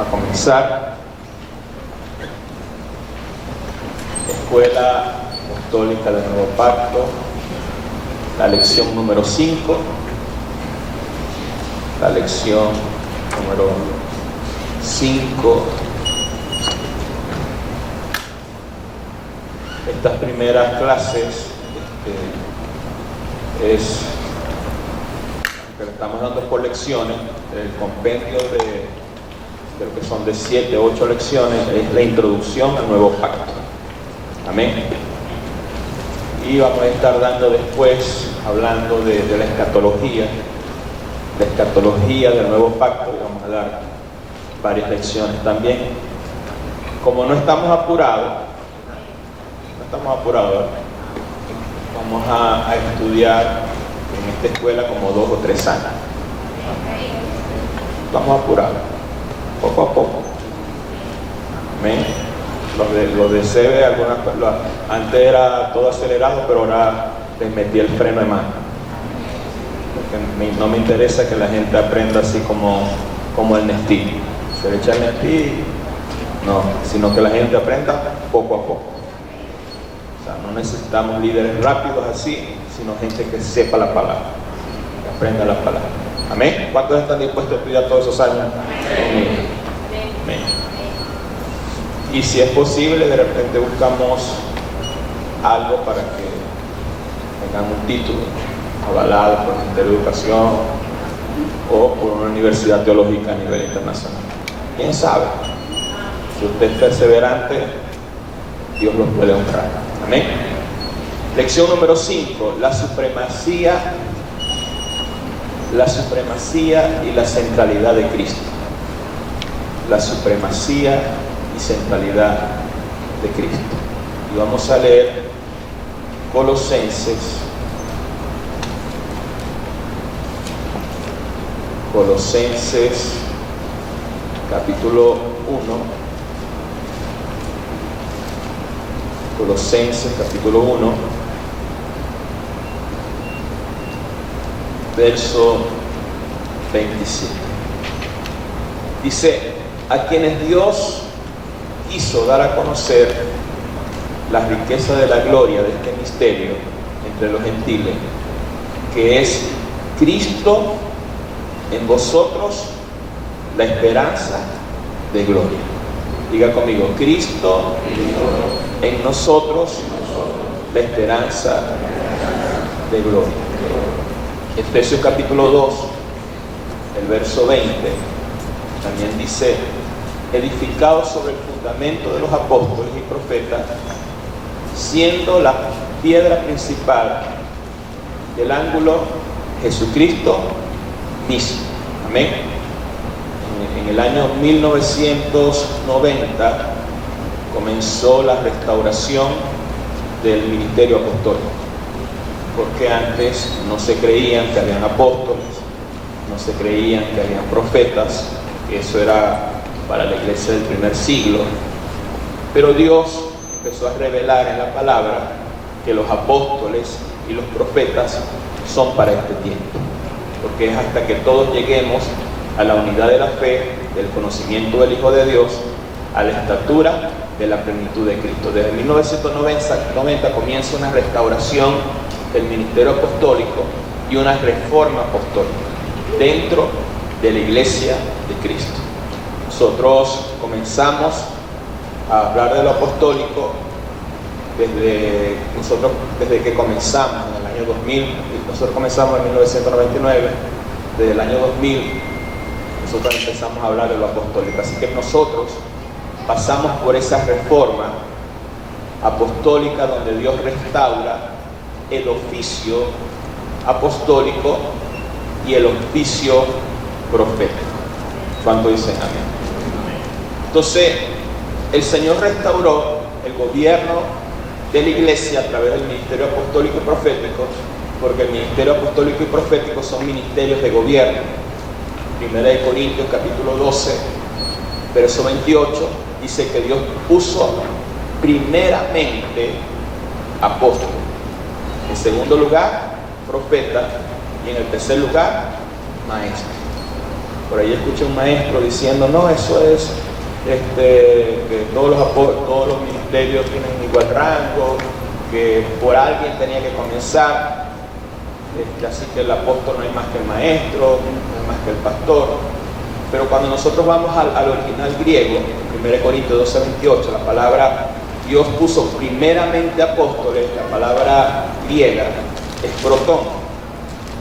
a comenzar. Escuela Apostólica del Nuevo Pacto, la lección número 5, la lección número 5. Estas primeras clases que le estamos dando por lecciones, el compendio de creo que son de 7 o 8 lecciones, es la introducción al nuevo pacto. Amén. Y vamos a estar dando después, hablando de la escatología del nuevo pacto, y vamos a dar varias lecciones también. Como no estamos apurados, vamos a estudiar en esta escuela como 2 o 3 años. Vamos apurados, poco a poco. Amén. Los de CB, antes era todo acelerado, pero ahora les metí el freno de mano. Porque no me interesa que la gente aprenda así como el Nestí. Se le echa el Nestí, no, sino que la gente aprenda poco a poco. O sea, no necesitamos líderes rápidos así, sino gente que sepa la palabra, que aprenda la palabra. Amén. ¿Cuántos están dispuestos a estudiar todos esos años? Amén. Amén. Y si es posible, de repente buscamos algo para que tengan un título avalado por el Ministerio de Educación o por una universidad teológica a nivel internacional. ¿Quién sabe? Si usted es perseverante, Dios los puede honrar. Amén. Lección número 5, la supremacía y la centralidad de Cristo. La supremacía y centralidad de Cristo. Y vamos a leer Colosenses capítulo 1. Colosenses capítulo 1, verso 27. Dice: a quienes Dios quiso dar a conocer la riqueza de la gloria de este misterio entre los gentiles, que es Cristo en vosotros, la esperanza de gloria. Diga conmigo: Cristo en nosotros, la esperanza de gloria. Efesios capítulo 2, el verso 20, también dice: edificados sobre el fundamento de los apóstoles y profetas, siendo la piedra principal del ángulo Jesucristo mismo. Amén. En el año 1990 comenzó la restauración del ministerio apostólico, porque antes no se creían que habían apóstoles, no se creían que habían profetas, eso era para la iglesia del primer siglo. Pero Dios empezó a revelar en la palabra que los apóstoles y los profetas son para este tiempo, porque es hasta que todos lleguemos a la unidad de la fe, del conocimiento del Hijo de Dios, a la estatura de la plenitud de Cristo. Desde 1990 comienza una restauración del ministerio apostólico y una reforma apostólica dentro de la iglesia de Cristo. Nosotros comenzamos a hablar de lo apostólico desde que comenzamos en el año 2000. Nosotros comenzamos en 1999. Desde el año 2000 nosotros empezamos a hablar de lo apostólico. Así que nosotros pasamos por esa reforma apostólica donde Dios restaura el oficio apostólico y el oficio profético. ¿Cuánto dicen amén? Entonces, el Señor restauró el gobierno de la iglesia a través del ministerio apostólico y profético, porque el ministerio apostólico y profético son ministerios de gobierno. 1 Corintios capítulo 12, verso 28, dice que Dios puso primeramente apóstol, en segundo lugar profeta y en el tercer lugar maestro. Por ahí escuché un maestro diciendo, no, eso es que todos los ministerios tienen igual rango, que por alguien tenía que comenzar, así que el apóstol no es más que el maestro, no es más que el pastor. Pero cuando nosotros vamos al original griego, en 1 Corintios 12:28, la palabra Dios puso primeramente apóstoles, la palabra griega es protón,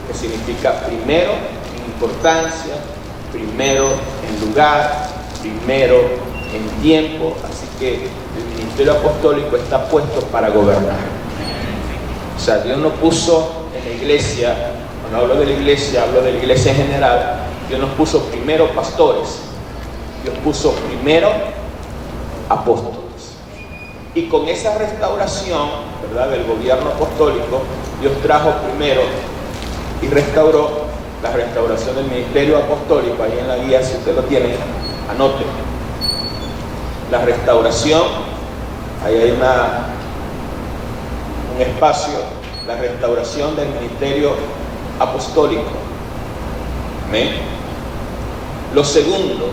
que significa primero en importancia, primero en lugar, primero en tiempo. Así que el ministerio apostólico está puesto para gobernar. O sea, Dios no puso en la iglesia, cuando hablo de la iglesia en general, Dios nos puso primero pastores, Dios puso primero apóstoles. Y con esa restauración, ¿verdad?, del gobierno apostólico, Dios trajo primero y restauró la restauración del ministerio apostólico. Ahí en la guía, si usted lo tiene, anote. La restauración, ahí hay un espacio, la restauración del ministerio apostólico. Amén. Lo segundo,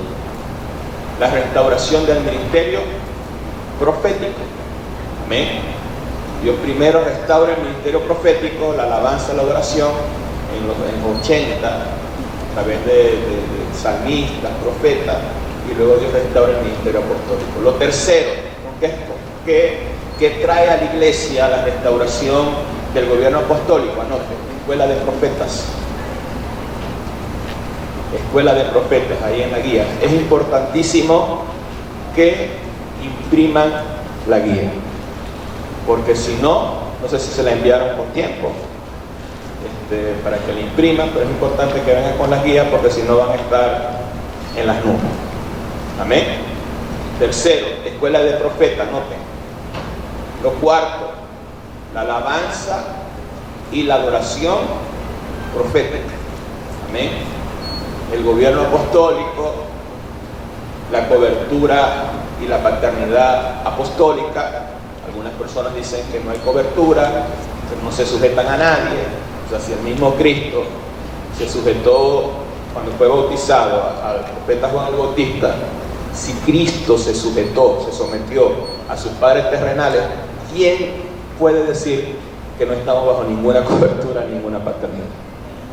la restauración del ministerio profético. Amén. Dios primero restaura el ministerio profético, la alabanza, la adoración, en los 80, a través de salmistas, profetas, y luego Dios restaura el ministerio apostólico. Lo tercero, ¿qué trae a la iglesia la restauración del gobierno apostólico? Anote, escuela de profetas. Escuela de profetas, ahí en la guía. Es importantísimo que impriman la guía, porque si no sé si se la enviaron con tiempo para que la impriman, pero es importante que vengan con las guías, porque si no van a estar en las nubes. Amén. Tercero, escuela de profetas, noten. Lo cuarto, la alabanza y la adoración profética. Amén. El gobierno apostólico, la cobertura y la paternidad apostólica. Algunas personas dicen que no hay cobertura, que no se sujetan a nadie. O sea, si el mismo Cristo se sujetó cuando fue bautizado al profeta Juan el Bautista, si Cristo se sometió a sus padres terrenales, ¿quién puede decir que no estamos bajo ninguna cobertura, ninguna paternidad?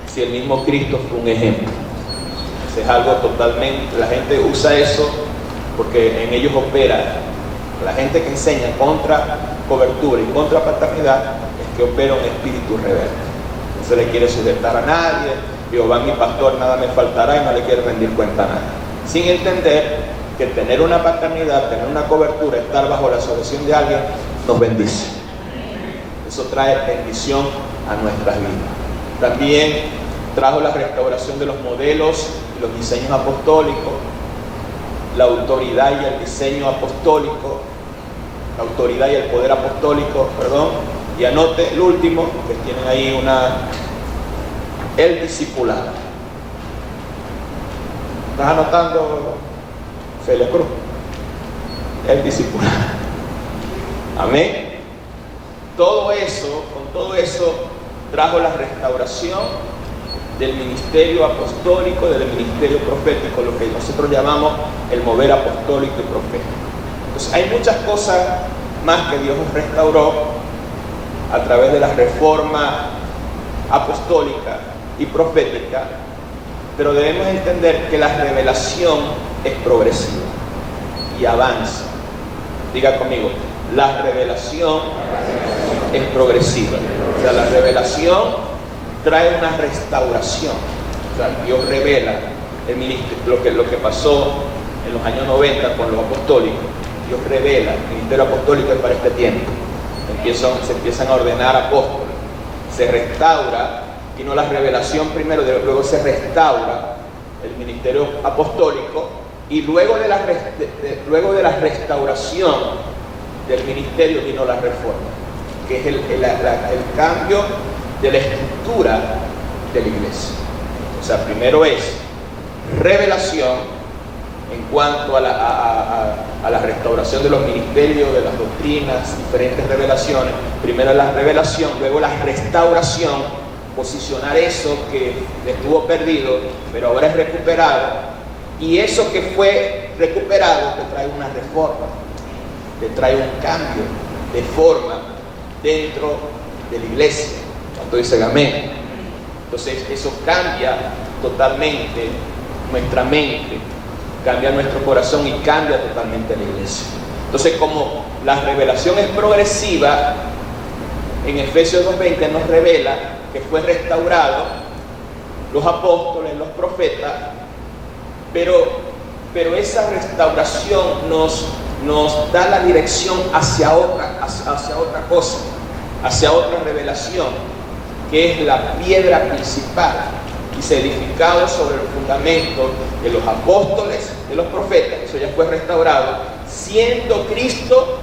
Si el mismo Cristo fue un ejemplo. Es algo totalmente, la gente usa eso porque en ellos opera. La gente que enseña contra cobertura y contra paternidad es que opera un espíritu rebelde. No se le quiere sujetar a nadie. Jehová mi pastor, nada me faltará, y no le quiere rendir cuenta a nadie. Sin entender que tener una paternidad, tener una cobertura, estar bajo la sujeción de alguien, nos bendice. Eso trae bendición a nuestras vidas. También trajo la restauración de los modelos y los diseños apostólicos, la autoridad y el diseño apostólico, la autoridad y el poder apostólico, y anote el último, que tienen ahí el discipulado. ¿Estás anotando, Celia Cruz? El discipulado. Amén. Con todo eso trajo la restauración del ministerio apostólico, del ministerio profético, lo que nosotros llamamos el mover apostólico y profético. Entonces, hay muchas cosas más que Dios restauró a través de la reforma apostólica y profética, pero debemos entender que la revelación es progresiva y avanza. Diga conmigo, la revelación es progresiva. O sea, la revelación trae una restauración. O sea, Dios revela el ministerio, lo que pasó en los años 90 con los apostólicos. Dios revela, el ministerio apostólico es para este tiempo. Se empiezan a ordenar apóstoles, se restaura, vino la revelación primero, luego se restaura el ministerio apostólico, y luego de la restauración del ministerio vino la reforma, que es el cambio de la estructura de la iglesia. O sea, primero es revelación en cuanto a la restauración de los ministerios, de las doctrinas, diferentes revelaciones. Primero la revelación, luego la restauración, posicionar eso que estuvo perdido, pero ahora es recuperado. Y eso que fue recuperado te trae una reforma, te trae un cambio de forma dentro de la iglesia. ¿Cuántos dicen amén? Entonces eso cambia totalmente nuestra mente, cambia nuestro corazón y cambia totalmente la iglesia. Entonces, como la revelación es progresiva, en Efesios 2:20 nos revela que fue restaurado los apóstoles, los profetas, pero esa restauración nos da la dirección hacia otra cosa, hacia otra revelación, que es la piedra principal, y se edificado sobre el fundamento de los apóstoles, de los profetas. Eso ya fue restaurado, siendo Cristo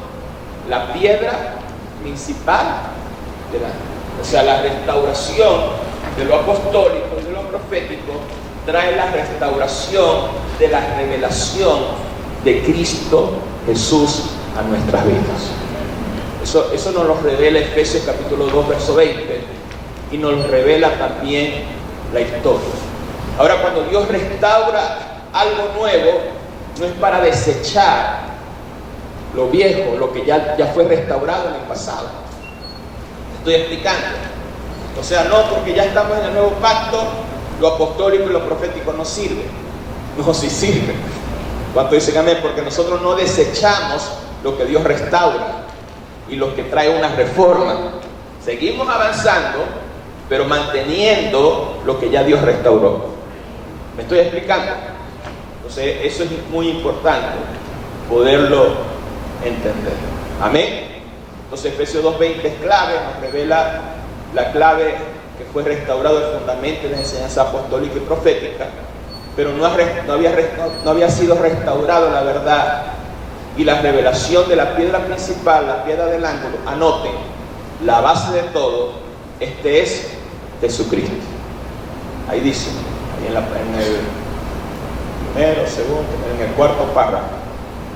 la piedra principal o sea, la restauración de lo apostólico y de lo profético trae la restauración de la revelación de Cristo Jesús a nuestras vidas. Eso nos lo revela Efesios capítulo 2, verso 20, y nos revela también la historia. Ahora, cuando Dios restaura algo nuevo, no es para desechar lo viejo, lo que ya fue restaurado en el pasado. Estoy explicando. O sea, no porque ya estamos en el nuevo pacto, lo apostólico y lo profético no sirve. No, sí sirve. ¿Cuánto dicen amén? Porque nosotros no desechamos lo que Dios restaura y lo que trae una reforma. Seguimos avanzando, pero manteniendo lo que ya Dios restauró. ¿Me estoy explicando? Entonces, eso es muy importante poderlo entender. Amén. Entonces, Efesios 2:20 es clave, nos revela la clave que fue restaurado el fundamento de la enseñanza apostólica y profética, pero no había sido restaurado la verdad y la revelación de la piedra principal, la piedra del ángulo. Anoten, la base de todo, este es Jesucristo. Ahí dice, ahí en el primero, segundo, en el cuarto párrafo,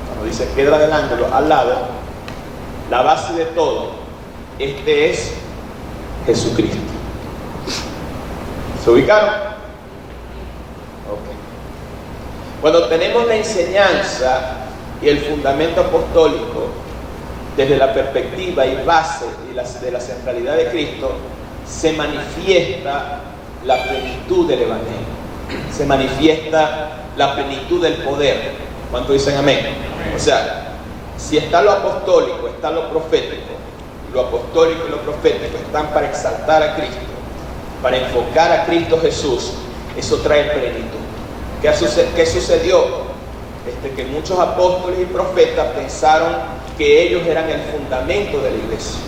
cuando dice piedra del ángulo, al lado, la base de todo, este es Jesucristo. ¿Se ubicaron? Ok. Cuando tenemos la enseñanza y el fundamento apostólico desde la perspectiva y base de la centralidad de Cristo, se manifiesta la plenitud del Evangelio, se manifiesta la plenitud del poder. ¿Cuánto dicen amén? O sea, si está lo apostólico, está lo profético, lo apostólico y lo profético están para exaltar a Cristo, para enfocar a Cristo Jesús, eso trae plenitud. ¿Qué sucedió? Que muchos apóstoles y profetas pensaron que ellos eran el fundamento de la iglesia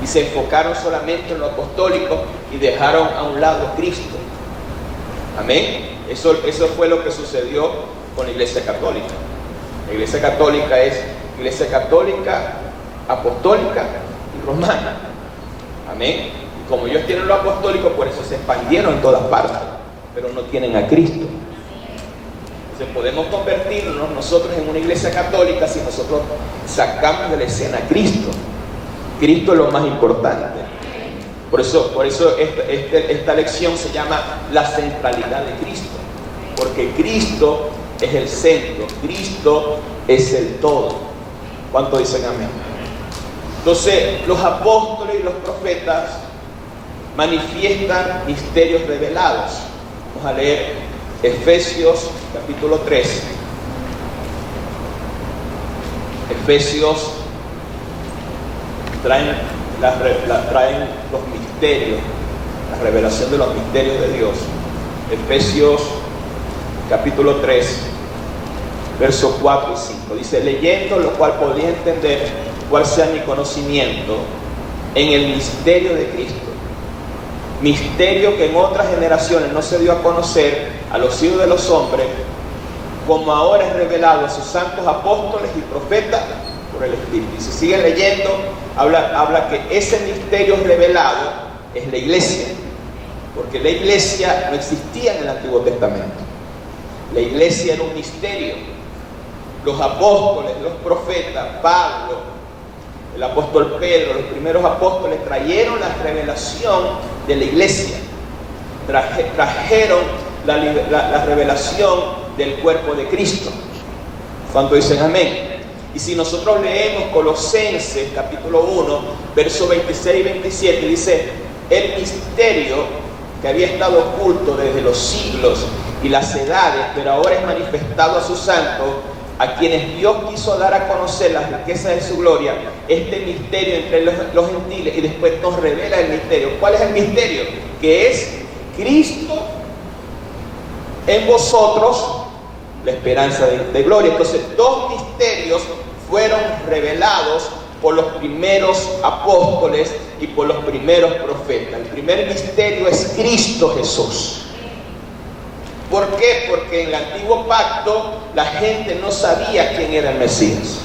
y se enfocaron solamente en lo apostólico y dejaron a un lado a Cristo. Amén. Eso fue lo que sucedió con la iglesia católica. La iglesia católica es iglesia católica, apostólica y romana. Amén. Y como ellos tienen lo apostólico, por eso se expandieron en todas partes, pero no tienen a Cristo. Entonces podemos convertirnos nosotros en una iglesia católica si nosotros sacamos de la escena a Cristo. Cristo es lo más importante. Por eso esta lección se llama la centralidad de Cristo, porque Cristo es el centro, Cristo es el todo. ¿Cuánto dicen amén? Entonces, los apóstoles y los profetas manifiestan misterios revelados. Vamos a leer Efesios capítulo 3. Efesios traen los misterios, la revelación de los misterios de Dios. Efesios capítulo 3, versos 4 y 5. Dice, leyendo lo cual podía entender cuál sea mi conocimiento en el misterio de Cristo. Misterio que en otras generaciones no se dio a conocer a los hijos de los hombres, como ahora es revelado a sus santos apóstoles y profetas por el Espíritu. Y si sigue leyendo, habla que ese misterio revelado es la iglesia, porque la iglesia no existía en el Antiguo Testamento. La iglesia era un misterio. Los apóstoles, los profetas, Pablo, el apóstol Pedro, los primeros apóstoles trajeron la revelación de la iglesia, trajeron la revelación del cuerpo de Cristo. Cuando dicen amén. Y si nosotros leemos Colosenses capítulo 1, versos 26 y 27, dice: el misterio que había estado oculto desde los siglos y las edades, pero ahora es manifestado a sus santos, a quienes Dios quiso dar a conocer las riquezas de su gloria, este misterio entre los gentiles, y después nos revela el misterio. ¿Cuál es el misterio? Que es Cristo en vosotros, la esperanza de gloria. Entonces, dos misterios fueron revelados por los primeros apóstoles y por los primeros profetas. El primer misterio es Cristo Jesús. ¿Por qué? Porque en el antiguo pacto la gente no sabía quién era el Mesías,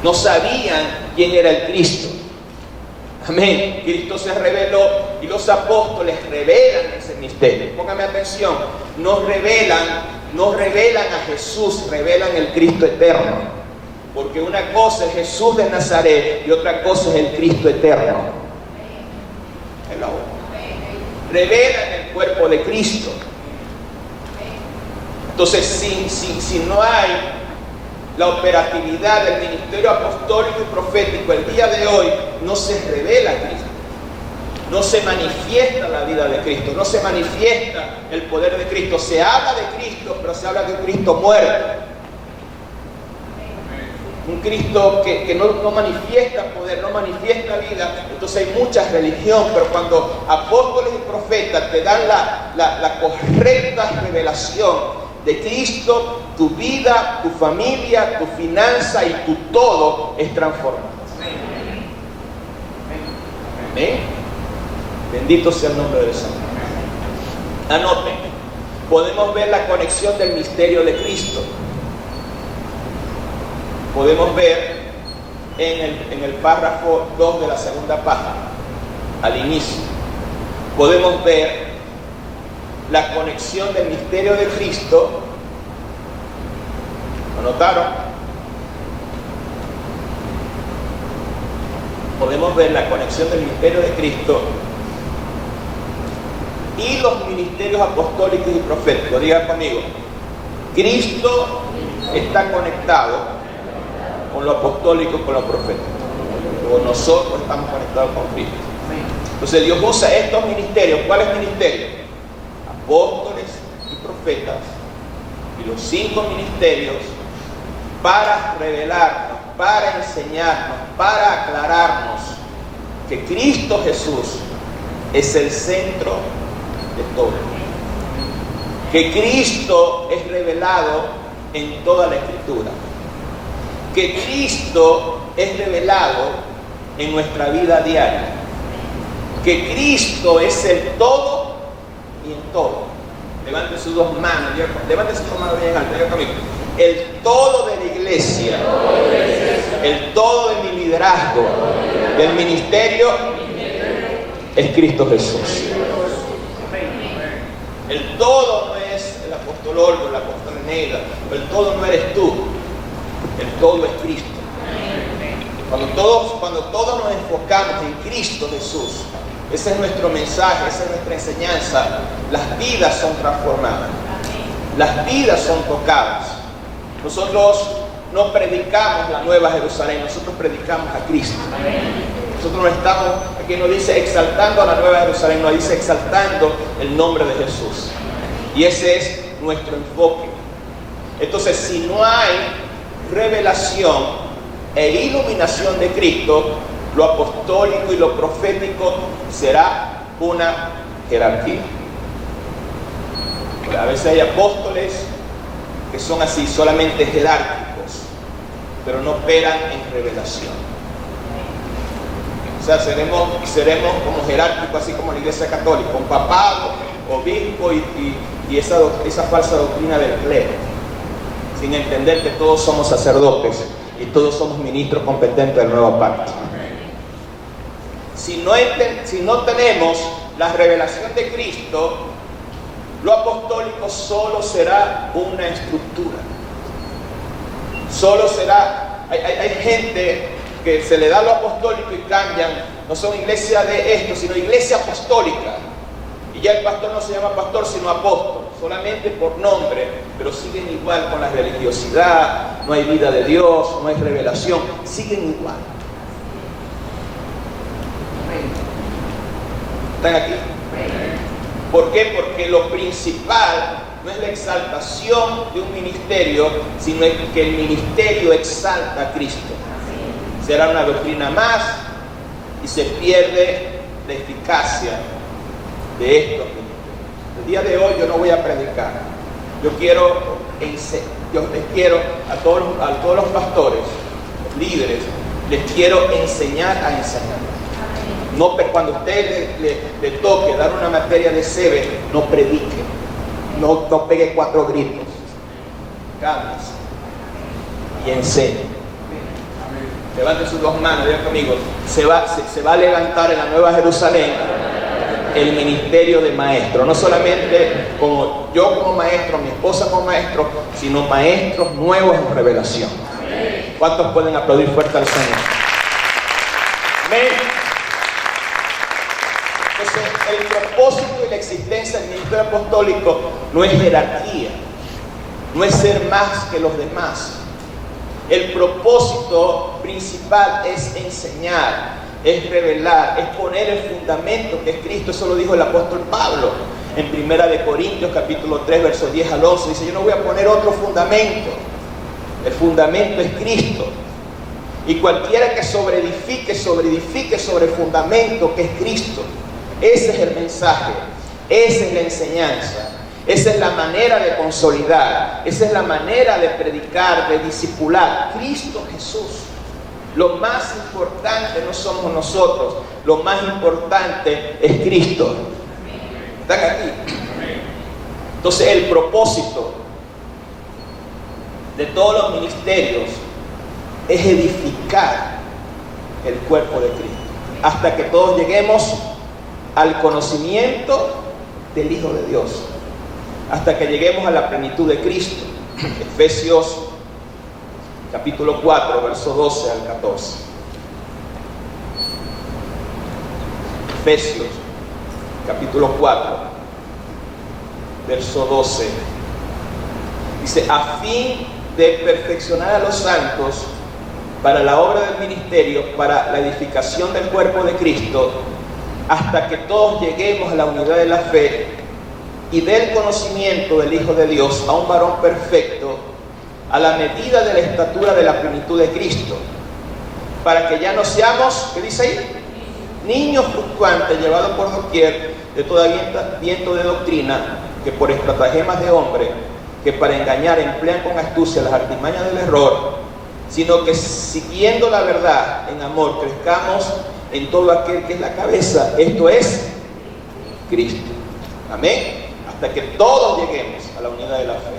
no sabían quién era el Cristo. Amén. Cristo se reveló y los apóstoles revelan ese misterio. Póngame atención, nos revelan a Jesús, revelan el Cristo eterno. Porque una cosa es Jesús de Nazaret y otra cosa es el Cristo eterno. Hello. Revelan el cuerpo de Cristo. Entonces, si no hay la operatividad del ministerio apostólico y profético el día de hoy, no se revela Cristo, no se manifiesta la vida de Cristo, no se manifiesta el poder de Cristo. Se habla de Cristo, pero se habla de un Cristo muerto, un Cristo que no manifiesta poder, no manifiesta vida. Entonces hay mucha religión, pero cuando apóstoles y profetas te dan la correcta revelación de Cristo, tu vida, tu familia, tu finanza y tu todo es transformado. Amén. Bendito sea el nombre del Señor. Anoten, podemos ver la conexión del misterio de Cristo. Podemos ver en el párrafo 2 de la segunda página, al inicio, podemos ver la conexión del misterio de Cristo. ¿Lo notaron? Podemos ver la conexión del misterio de Cristo y los ministerios apostólicos y proféticos. Digan conmigo: Cristo está conectado con lo apostólico, con lo profético. O nosotros estamos conectados con Cristo. Entonces Dios usa estos ministerios. ¿Cuáles ministerios? Apóstoles y profetas, y los 5 ministerios, para revelarnos, para enseñarnos, para aclararnos que Cristo Jesús es el centro de todo, que Cristo es revelado en toda la Escritura, que Cristo es revelado en nuestra vida diaria, que Cristo es el todo y en todo. Levante sus dos manos, levante sus dos manos bien alto, diga conmigo: el todo de la iglesia, el todo de mi liderazgo, del ministerio, es Cristo Jesús. El todo no es el apóstol Olgo, el apóstol Neida, el todo no eres tú, el todo es Cristo. Cuando todos nos enfocamos en Cristo Jesús, ese es nuestro mensaje, esa es nuestra enseñanza, las vidas son transformadas, las vidas son tocadas. Nosotros no predicamos la Nueva Jerusalén, nosotros predicamos a Cristo. Nosotros no estamos, aquí no dice exaltando a la Nueva Jerusalén, no dice exaltando el nombre de Jesús. Y ese es nuestro enfoque. Entonces, si no hay revelación e iluminación de Cristo, lo apostólico y lo profético será una jerarquía. A veces hay apóstoles que son así, solamente jerárquicos, pero no operan en revelación. O sea, seremos como jerárquicos, así como la Iglesia Católica, un papado, obispo y esa falsa doctrina del clero, sin entender que todos somos sacerdotes y todos somos ministros competentes del nuevo pacto. Si no tenemos la revelación de Cristo, lo apostólico solo será una estructura. Solo será, hay gente porque se le da lo apostólico y cambian, no son iglesia de esto, sino iglesia apostólica. Y ya el pastor no se llama pastor, sino apóstol, solamente por nombre, pero siguen igual con la religiosidad, no hay vida de Dios, no hay revelación, siguen igual. ¿Están aquí? ¿Por qué? Porque lo principal no es la exaltación de un ministerio, sino que el ministerio exalta a Cristo. Será una doctrina más y se pierde la eficacia de estos ministerios. El día de hoy yo no voy a predicar. Yo les quiero a todos los pastores, líderes, les quiero enseñar a enseñar. No, cuando usted le toque dar una materia de SEBE, no predique, no pegue 4 gritos, cámbiese y enseñe. Levante sus 2 manos, diga conmigo, se va a levantar en la Nueva Jerusalén el ministerio de maestro, no solamente como yo como maestro, mi esposa como maestro, sino maestros nuevos en revelación. ¿Cuántos pueden aplaudir fuerte al Señor? Amén. Entonces, el propósito y la existencia del ministerio apostólico no es jerarquía, no es ser más que los demás. El propósito principal es enseñar, es revelar, es poner el fundamento que es Cristo. Eso lo dijo el apóstol Pablo en 1 Corintios capítulo 3 versos 10 al 11. Dice: yo no voy a poner otro fundamento, el fundamento es Cristo. Y cualquiera que sobreedifique sobre el fundamento que es Cristo. Ese es el mensaje, esa es la enseñanza, esa es la manera de consolidar, esa es la manera de predicar, de discipular. Cristo Jesús. Lo más importante no somos nosotros, lo más importante es Cristo. ¿Están aquí? Entonces el propósito de todos los ministerios es edificar el cuerpo de Cristo, hasta que todos lleguemos al conocimiento del Hijo de Dios, hasta que lleguemos a la plenitud de Cristo. Efesios capítulo 4, verso 12 al 14. Efesios capítulo 4, verso 12. Dice: a fin de perfeccionar a los santos para la obra del ministerio, para la edificación del cuerpo de Cristo, hasta que todos lleguemos a la unidad de la fe y del conocimiento del Hijo de Dios, a un varón perfecto, a la medida de la estatura de la plenitud de Cristo, para que ya no seamos, ¿qué dice ahí? Niños fluctuantes, llevados por doquier de toda viento de doctrina, que por estratagemas de hombre, que para engañar emplean con astucia las artimañas del error, sino que siguiendo la verdad en amor crezcamos en todo aquel que es la cabeza, esto es Cristo. Amén. Hasta que todos lleguemos a la unidad de la fe,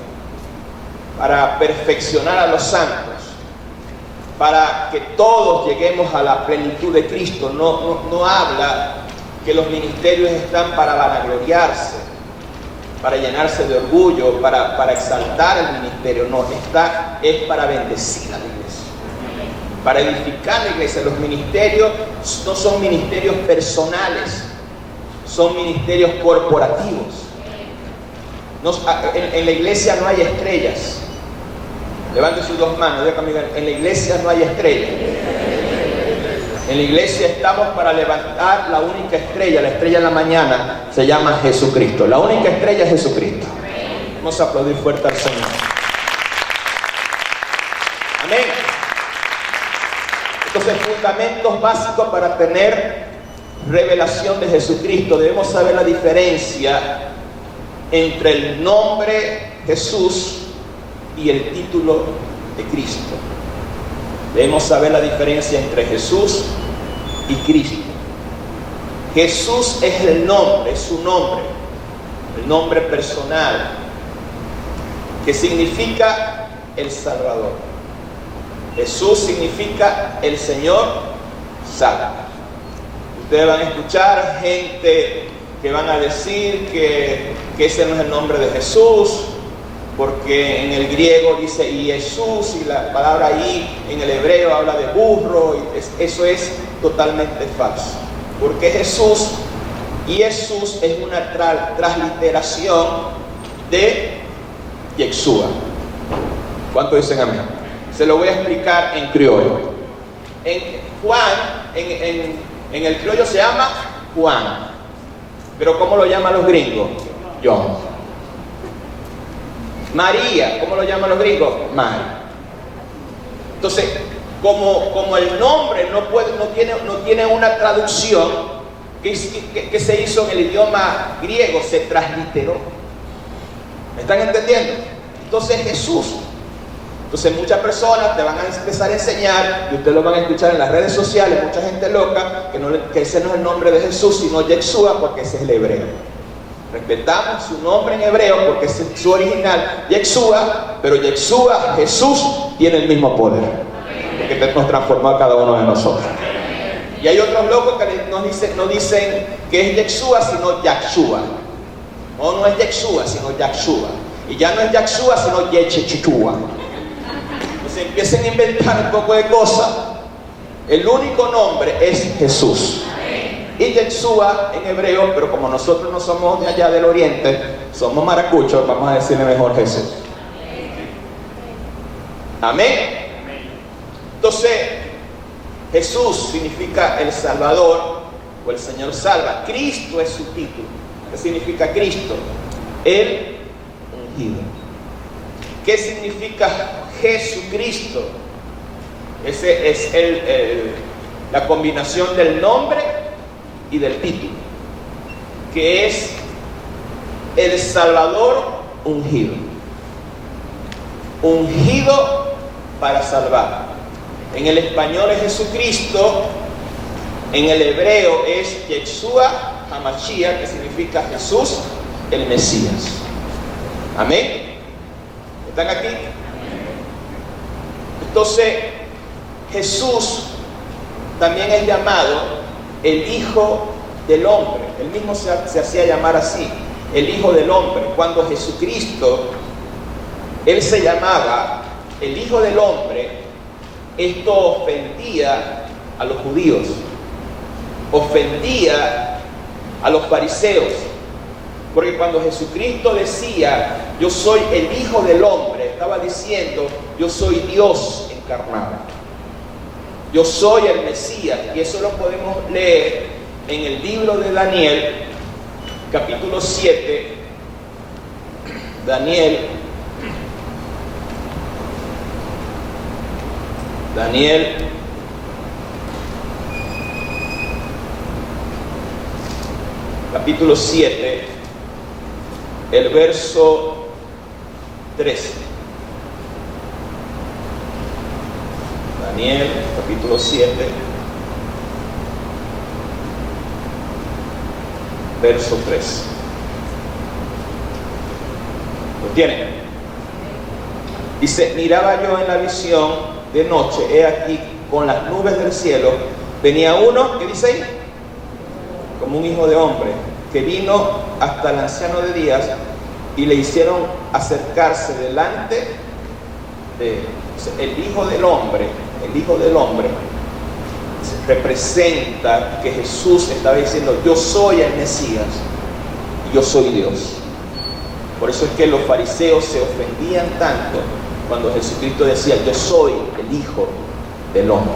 para perfeccionar a los santos, para que todos lleguemos a la plenitud de Cristo. No habla que los ministerios están para vanagloriarse, para llenarse de orgullo, para exaltar el ministerio. No, es para bendecir a la iglesia, para edificar la iglesia. Los ministerios no son ministerios personales, son ministerios corporativos. En la iglesia no hay estrellas. Levante sus 2 manos, diga conmigo: en la iglesia no hay estrellas. En la iglesia estamos para levantar la única estrella, la estrella de la mañana, se llama Jesucristo. La única estrella es Jesucristo. Vamos a aplaudir fuerte al Señor. Amén. Entonces, fundamentos básicos para tener revelación de Jesucristo. Debemos saber la diferencia entre el nombre Jesús y el título de Cristo. Debemos saber la diferencia entre Jesús y Cristo. Jesús es el nombre, es su nombre, el nombre personal, que significa el Salvador. Jesús significa el Señor salva. Ustedes van a escuchar gente que van a decir que ese no es el nombre de Jesús, porque en el griego dice y Jesús, y la palabra ahí en el hebreo habla de burro, y eso es totalmente falso, porque Jesús es una transliteración de Yeshua. ¿Cuánto dicen amén? Se lo voy a explicar en criollo. En Juan, en el criollo se llama Juan, pero ¿cómo lo llaman los gringos? John. María, ¿cómo lo llaman los gringos? Mary. Entonces, como el nombre no tiene una traducción que se hizo en el idioma griego, se transliteró. ¿Me están entendiendo? Entonces Jesús. Entonces muchas personas te van a empezar a enseñar, y ustedes lo van a escuchar en las redes sociales, mucha gente loca, que ese no es el nombre de Jesús, sino Yeshua, porque ese es el hebreo. Respetamos su nombre en hebreo porque es su original, Yeshua, pero Yeshua, Jesús, tiene el mismo poder, porque nos transformó a cada uno de nosotros. Y hay otros locos que no dicen que es Yeshua, sino Yahshua. No es Yeshua, sino Yahshua. Y ya no es Yahshua, sino Yeshua. Entonces empiecen a inventar un poco de cosas. El único nombre es Jesús. Y Yeshua en hebreo, pero como nosotros no somos de allá del oriente, somos maracuchos, vamos a decirle mejor Jesús. Amén. Entonces, Jesús significa el Salvador o el Señor salva. Cristo es su título. ¿Qué significa Cristo? El ungido. ¿Qué significa Jesucristo? Ese es la combinación del nombre y del título, que es el Salvador ungido. Ungido para salvar. En el español es Jesucristo, en el hebreo es Yeshua HaMashiach, que significa Jesús el Mesías. Amén. ¿Están aquí? Entonces, Jesús también es llamado el Hijo del Hombre. Él mismo se hacía llamar así, el Hijo del Hombre. Cuando Jesucristo, Él se llamaba el Hijo del Hombre, esto ofendía a los judíos, ofendía a los fariseos, porque cuando Jesucristo decía yo soy el Hijo del Hombre, estaba diciendo yo soy Dios encarnado. Yo soy el Mesías, y eso lo podemos leer en el libro de Daniel, capítulo 7. Daniel, capítulo 7, el verso 13. Daniel, capítulo 7, verso 3. ¿Lo tienen? Dice: miraba yo en la visión de noche, he aquí, con las nubes del cielo, venía uno, ¿qué dice ahí? Como un hijo de hombre, que vino hasta el anciano de días, y le hicieron acercarse delante de el Hijo del Hombre. El Hijo del Hombre representa que Jesús estaba diciendo yo soy el Mesías y yo soy Dios. Por eso es que los fariseos se ofendían tanto cuando Jesucristo decía yo soy el Hijo del Hombre.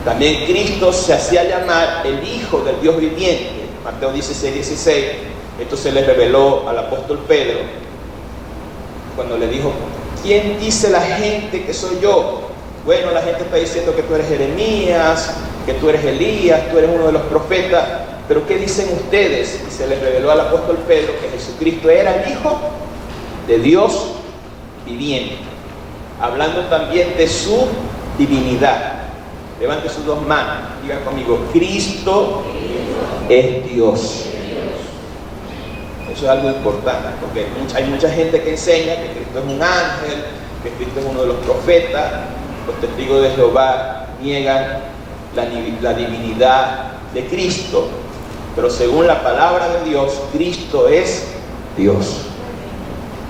También Cristo se hacía llamar el Hijo del Dios viviente. Mateo 16:16. Esto se le reveló al apóstol Pedro cuando le dijo: ¿quién dice la gente que soy yo? Bueno, la gente está diciendo que tú eres Jeremías, que tú eres Elías, tú eres uno de los profetas, pero ¿qué dicen ustedes? Y se les reveló al apóstol Pedro que Jesucristo era el Hijo de Dios viviente, hablando también de su divinidad. Levante sus dos manos, digan conmigo: Cristo es Dios. Eso es algo importante, porque hay mucha gente que enseña que Cristo es un ángel, que Cristo es uno de los profetas. Los testigos de Jehová niegan la divinidad de Cristo, pero según la palabra de Dios, Cristo es Dios.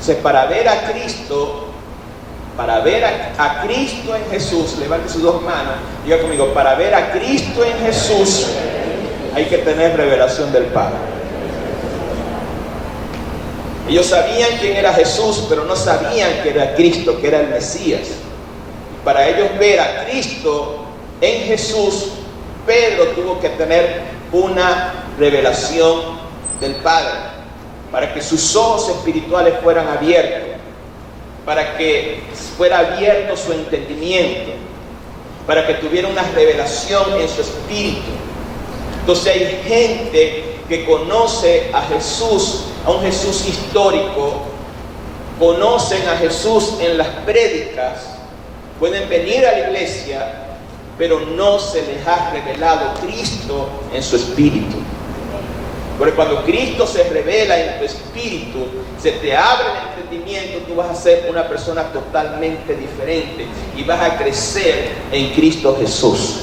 Entonces, para ver a Cristo en Jesús, levante sus dos manos, diga conmigo, para ver a Cristo en Jesús hay que tener revelación del Padre. Ellos sabían quién era Jesús, pero no sabían que era Cristo, que era el Mesías. Para ellos ver a Cristo en Jesús, Pedro tuvo que tener una revelación del Padre, para que sus ojos espirituales fueran abiertos, para que fuera abierto su entendimiento, para que tuviera una revelación en su espíritu. Entonces hay gente que conoce a Jesús, a un Jesús histórico, conocen a Jesús en las prédicas, pueden venir a la iglesia, pero no se les ha revelado Cristo en su espíritu. Porque cuando Cristo se revela en tu espíritu, se te abre el entendimiento, tú vas a ser una persona totalmente diferente y vas a crecer en Cristo Jesús.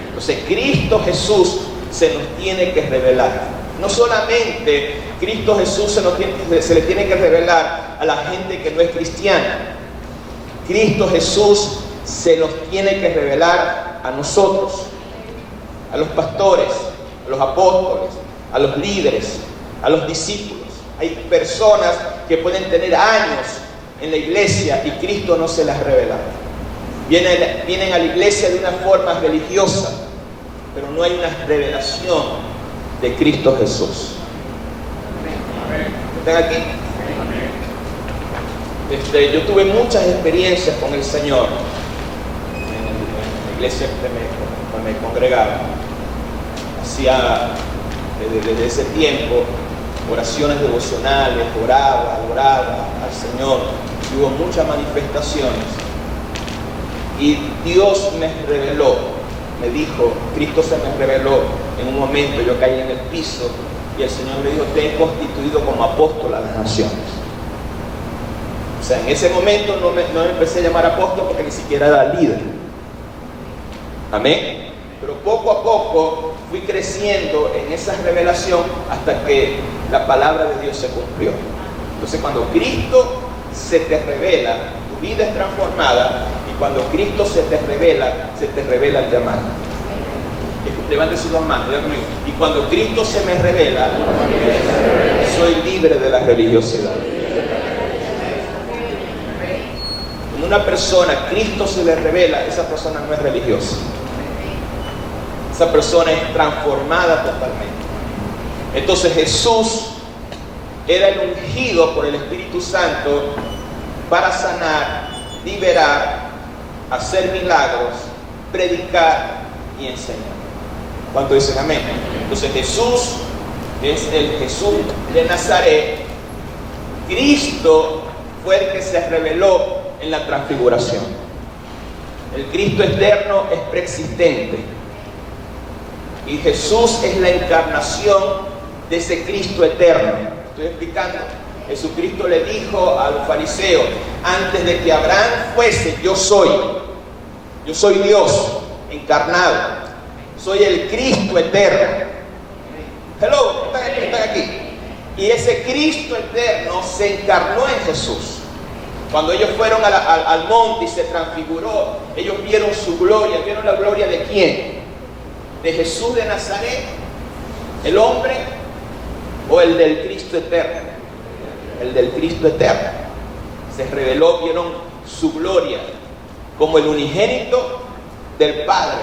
Entonces Cristo Jesús se nos tiene que revelar. No solamente Cristo Jesús se le tiene que revelar a la gente que no es cristiana. Cristo Jesús se nos tiene que revelar a nosotros, a los pastores, a los apóstoles, a los líderes, a los discípulos. Hay personas que pueden tener años en la iglesia y Cristo no se las revela. Vienen a la iglesia de una forma religiosa, pero no hay una revelación de Cristo Jesús. ¿Están aquí? Yo tuve muchas experiencias con el Señor en la iglesia que me congregaba. Hacía desde ese tiempo oraciones devocionales, oraba al Señor. Hubo muchas manifestaciones y Dios me reveló, me dijo, Cristo se me reveló en un momento. Yo caí en el piso y el Señor me dijo: te he constituido como apóstol a las naciones. O sea, en ese momento no me empecé a llamar apóstol porque ni siquiera era líder. Amén. Pero poco a poco fui creciendo en esa revelación hasta que la palabra de Dios se cumplió. Entonces, cuando Cristo se te revela, tu vida es transformada, y cuando Cristo se te revela el llamado. Levante sus dos manos, diga conmigo. Y cuando Cristo se me revela, soy libre de la religiosidad. Cuando una persona, Cristo se le revela, esa persona no es religiosa. Esa persona es transformada totalmente. Entonces Jesús era el ungido por el Espíritu Santo para sanar, liberar, hacer milagros, predicar y enseñar. ¿Cuánto dicen amén? Entonces Jesús es el Jesús de Nazaret. Cristo fue el que se reveló en la transfiguración. El Cristo eterno es preexistente. Y Jesús es la encarnación de ese Cristo eterno. Estoy explicando. Jesucristo le dijo a los fariseos: antes de que Abraham fuese, yo soy. Yo soy Dios encarnado. Soy el Cristo eterno. Hello, están aquí. Y ese Cristo eterno se encarnó en Jesús. Cuando ellos fueron al monte y se transfiguró, ellos vieron su gloria. ¿Vieron la gloria de quién? ¿De Jesús de Nazaret, el hombre, o el del Cristo eterno? El del Cristo eterno. Se reveló, vieron su gloria como el unigénito del Padre,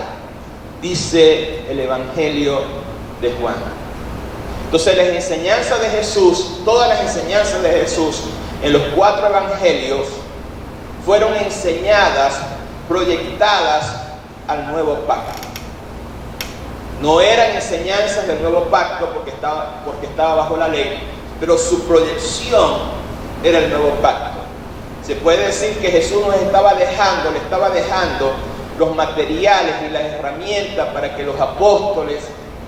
dice el Evangelio de Juan. Entonces las enseñanzas de Jesús, todas las enseñanzas de Jesús en los 4 evangelios fueron enseñadas, proyectadas al nuevo pacto. No eran enseñanzas del nuevo pacto porque estaba bajo la ley, pero su proyección era el nuevo pacto. Se puede decir que Jesús le estaba dejando los materiales y las herramientas para que los apóstoles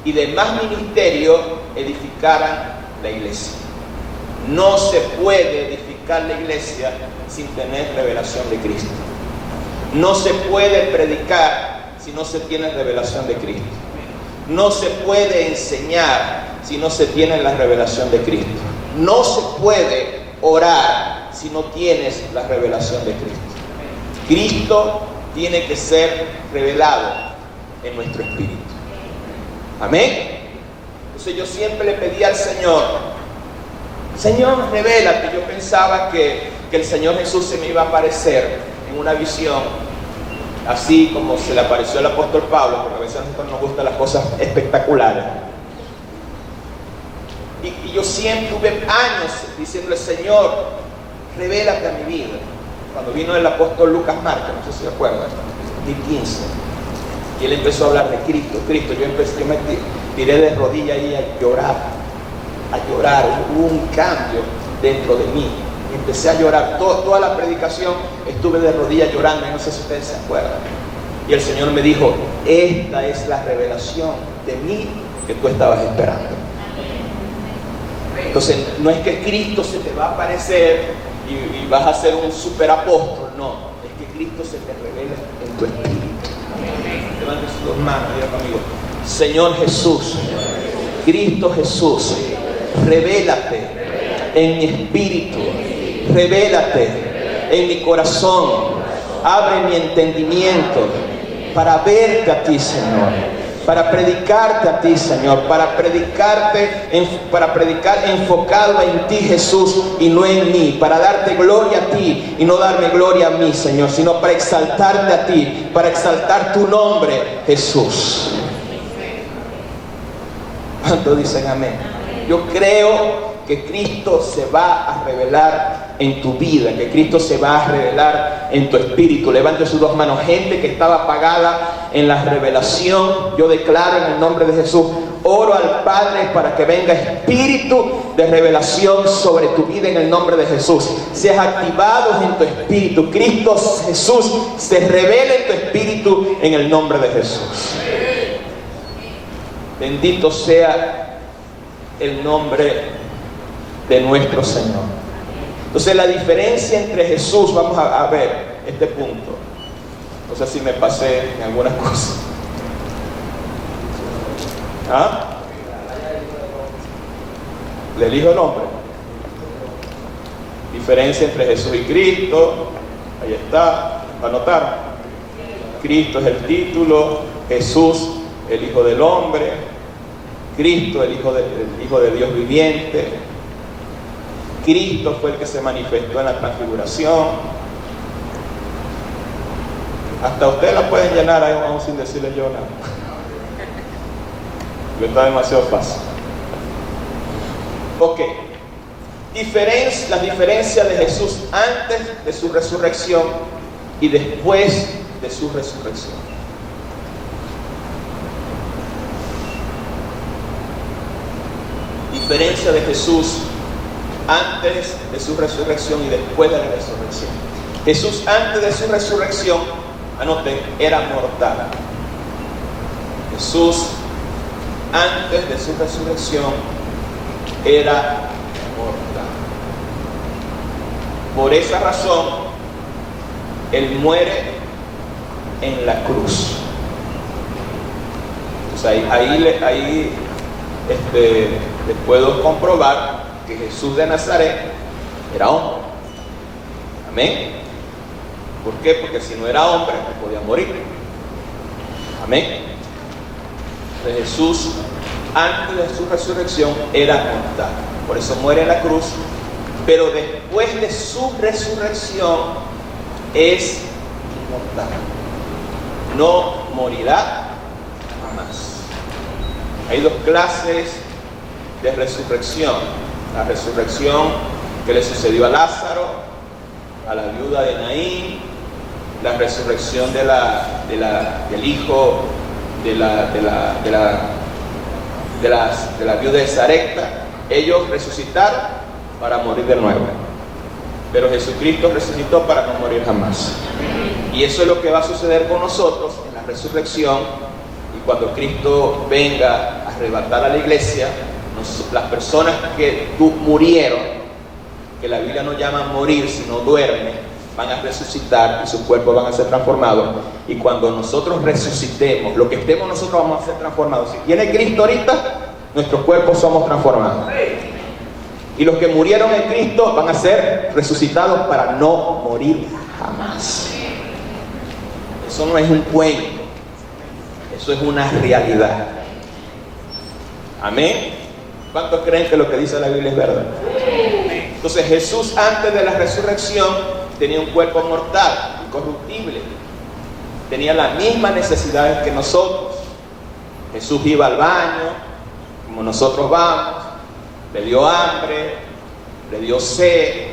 y demás ministerios edificaran la iglesia. No se puede edificar la iglesia sin tener revelación de Cristo. No se puede predicar si no se tiene revelación de Cristo. No se puede enseñar si no se tiene la revelación de Cristo. No se puede orar si no tienes la revelación de Cristo. Cristo tiene que ser revelado en nuestro espíritu. Amén. Entonces yo siempre le pedí al Señor, Señor, revélate. Yo pensaba que el Señor Jesús se me iba a aparecer en una visión, así como se le apareció al apóstol Pablo, porque a veces a nosotros nos gustan las cosas espectaculares. Y yo siempre tuve años diciéndole, Señor, revélate a mi vida. Cuando vino el apóstol Lucas Márquez, no sé si se acuerdan, 2015, y él empezó a hablar de Cristo, yo me tiré de rodillas ahí a llorar, hubo un cambio dentro de mí, empecé a llorar, toda la predicación estuve de rodillas llorando, y no sé si ustedes se acuerdan, y el Señor me dijo, esta es la revelación de mí que tú estabas esperando. Entonces, no es que Cristo se te va a aparecer y vas a ser un superapóstol, no, es que Cristo se te revela en tu espíritu. Levante sus dos manos, diga conmigo, Señor Jesús, Cristo Jesús, revélate en mi espíritu, revélate en mi corazón, abre mi entendimiento para verte a ti, Señor, para predicarte a ti, Señor, para predicar enfocado en ti, Jesús, y no en mí, para darte gloria a ti y no darme gloria a mí, Señor, sino para exaltarte a ti, para exaltar tu nombre, Jesús. ¿Cuántos dicen amén? Yo creo que Cristo se va a revelar en tu vida, que Cristo se va a revelar en tu espíritu. Levante sus dos manos. Gente que estaba apagada en la revelación, yo declaro en el nombre de Jesús, oro al Padre para que venga espíritu de revelación sobre tu vida en el nombre de Jesús. Seas activado en tu espíritu. Cristo Jesús se revela en tu espíritu en el nombre de Jesús. Bendito sea el nombre de nuestro Señor. Entonces la diferencia entre Jesús, vamos a ver este punto, no sé si me pasé en algunas cosas. ¿Ah? ¿Le elijo el nombre? Diferencia entre Jesús y Cristo, ahí está, ¿va a notar? Cristo es el título, Jesús el Hijo del Hombre, Cristo el Hijo de Dios viviente. Cristo fue el que se manifestó en la transfiguración. Hasta ustedes la pueden llenar ahí aún sin decirle yo nada. Está demasiado fácil. Ok. La diferencia de Jesús antes de su resurrección y después de su resurrección. Diferencia de Jesús antes de su resurrección y después de la resurrección. Jesús antes de su resurrección, anoten, era mortal. Jesús antes de su resurrección era mortal. Por esa razón, Él muere en la cruz. Entonces ahí les puedo comprobar que Jesús de Nazaret era hombre. Amén. ¿Por qué? Porque si no era hombre, no podía morir. Amén. Entonces Jesús, antes de su resurrección, era mortal. Por eso muere en la cruz. Pero después de su resurrección, es inmortal. No morirá jamás. Hay dos clases de resurrección. La resurrección que le sucedió a Lázaro, a la viuda de Naín, la resurrección del hijo de la viuda de Sarepta. Ellos resucitaron para morir de nuevo, pero Jesucristo resucitó para no morir jamás. Y eso es lo que va a suceder con nosotros en la resurrección. Y cuando Cristo venga a arrebatar a la iglesia, las personas que murieron, que la Biblia no llama morir sino duermen, van a resucitar y sus cuerpos van a ser transformados. Y cuando nosotros resucitemos, lo que estemos nosotros vamos a ser transformados. Si tiene Cristo ahorita, nuestros cuerpos somos transformados. Y los que murieron en Cristo van a ser resucitados para no morir jamás. Eso no es un cuento, eso es una realidad. Amén. ¿Cuántos creen que lo que dice la Biblia es verdad? Entonces Jesús, antes de la resurrección, tenía un cuerpo mortal, incorruptible. Tenía las mismas necesidades que nosotros. Jesús iba al baño, como nosotros vamos. Le dio hambre, le dio sed,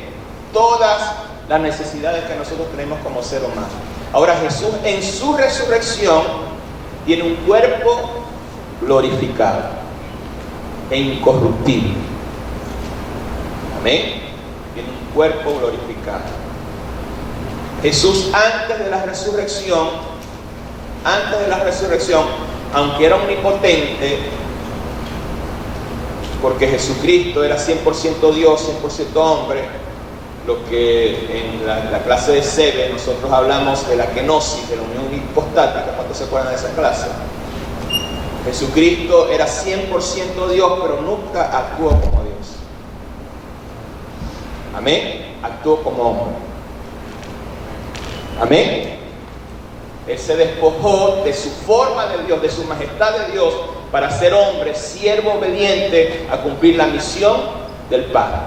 todas las necesidades que nosotros tenemos como ser humano. Ahora Jesús en su resurrección tiene un cuerpo glorificado e incorruptible. Amén. Tiene un cuerpo glorificado. Jesús antes de la resurrección, aunque era omnipotente, porque Jesucristo era 100% Dios, 100% hombre, lo que en la clase de Sebe nosotros hablamos de la kenosis, de la unión hipostática. ¿Cuántos se acuerdan de esa clase? Jesucristo era 100% Dios, pero nunca actuó como Dios. Amén. Actuó como hombre. Amén. Él se despojó de su forma de Dios, de su majestad de Dios, para ser hombre, siervo obediente, a cumplir la misión del Padre.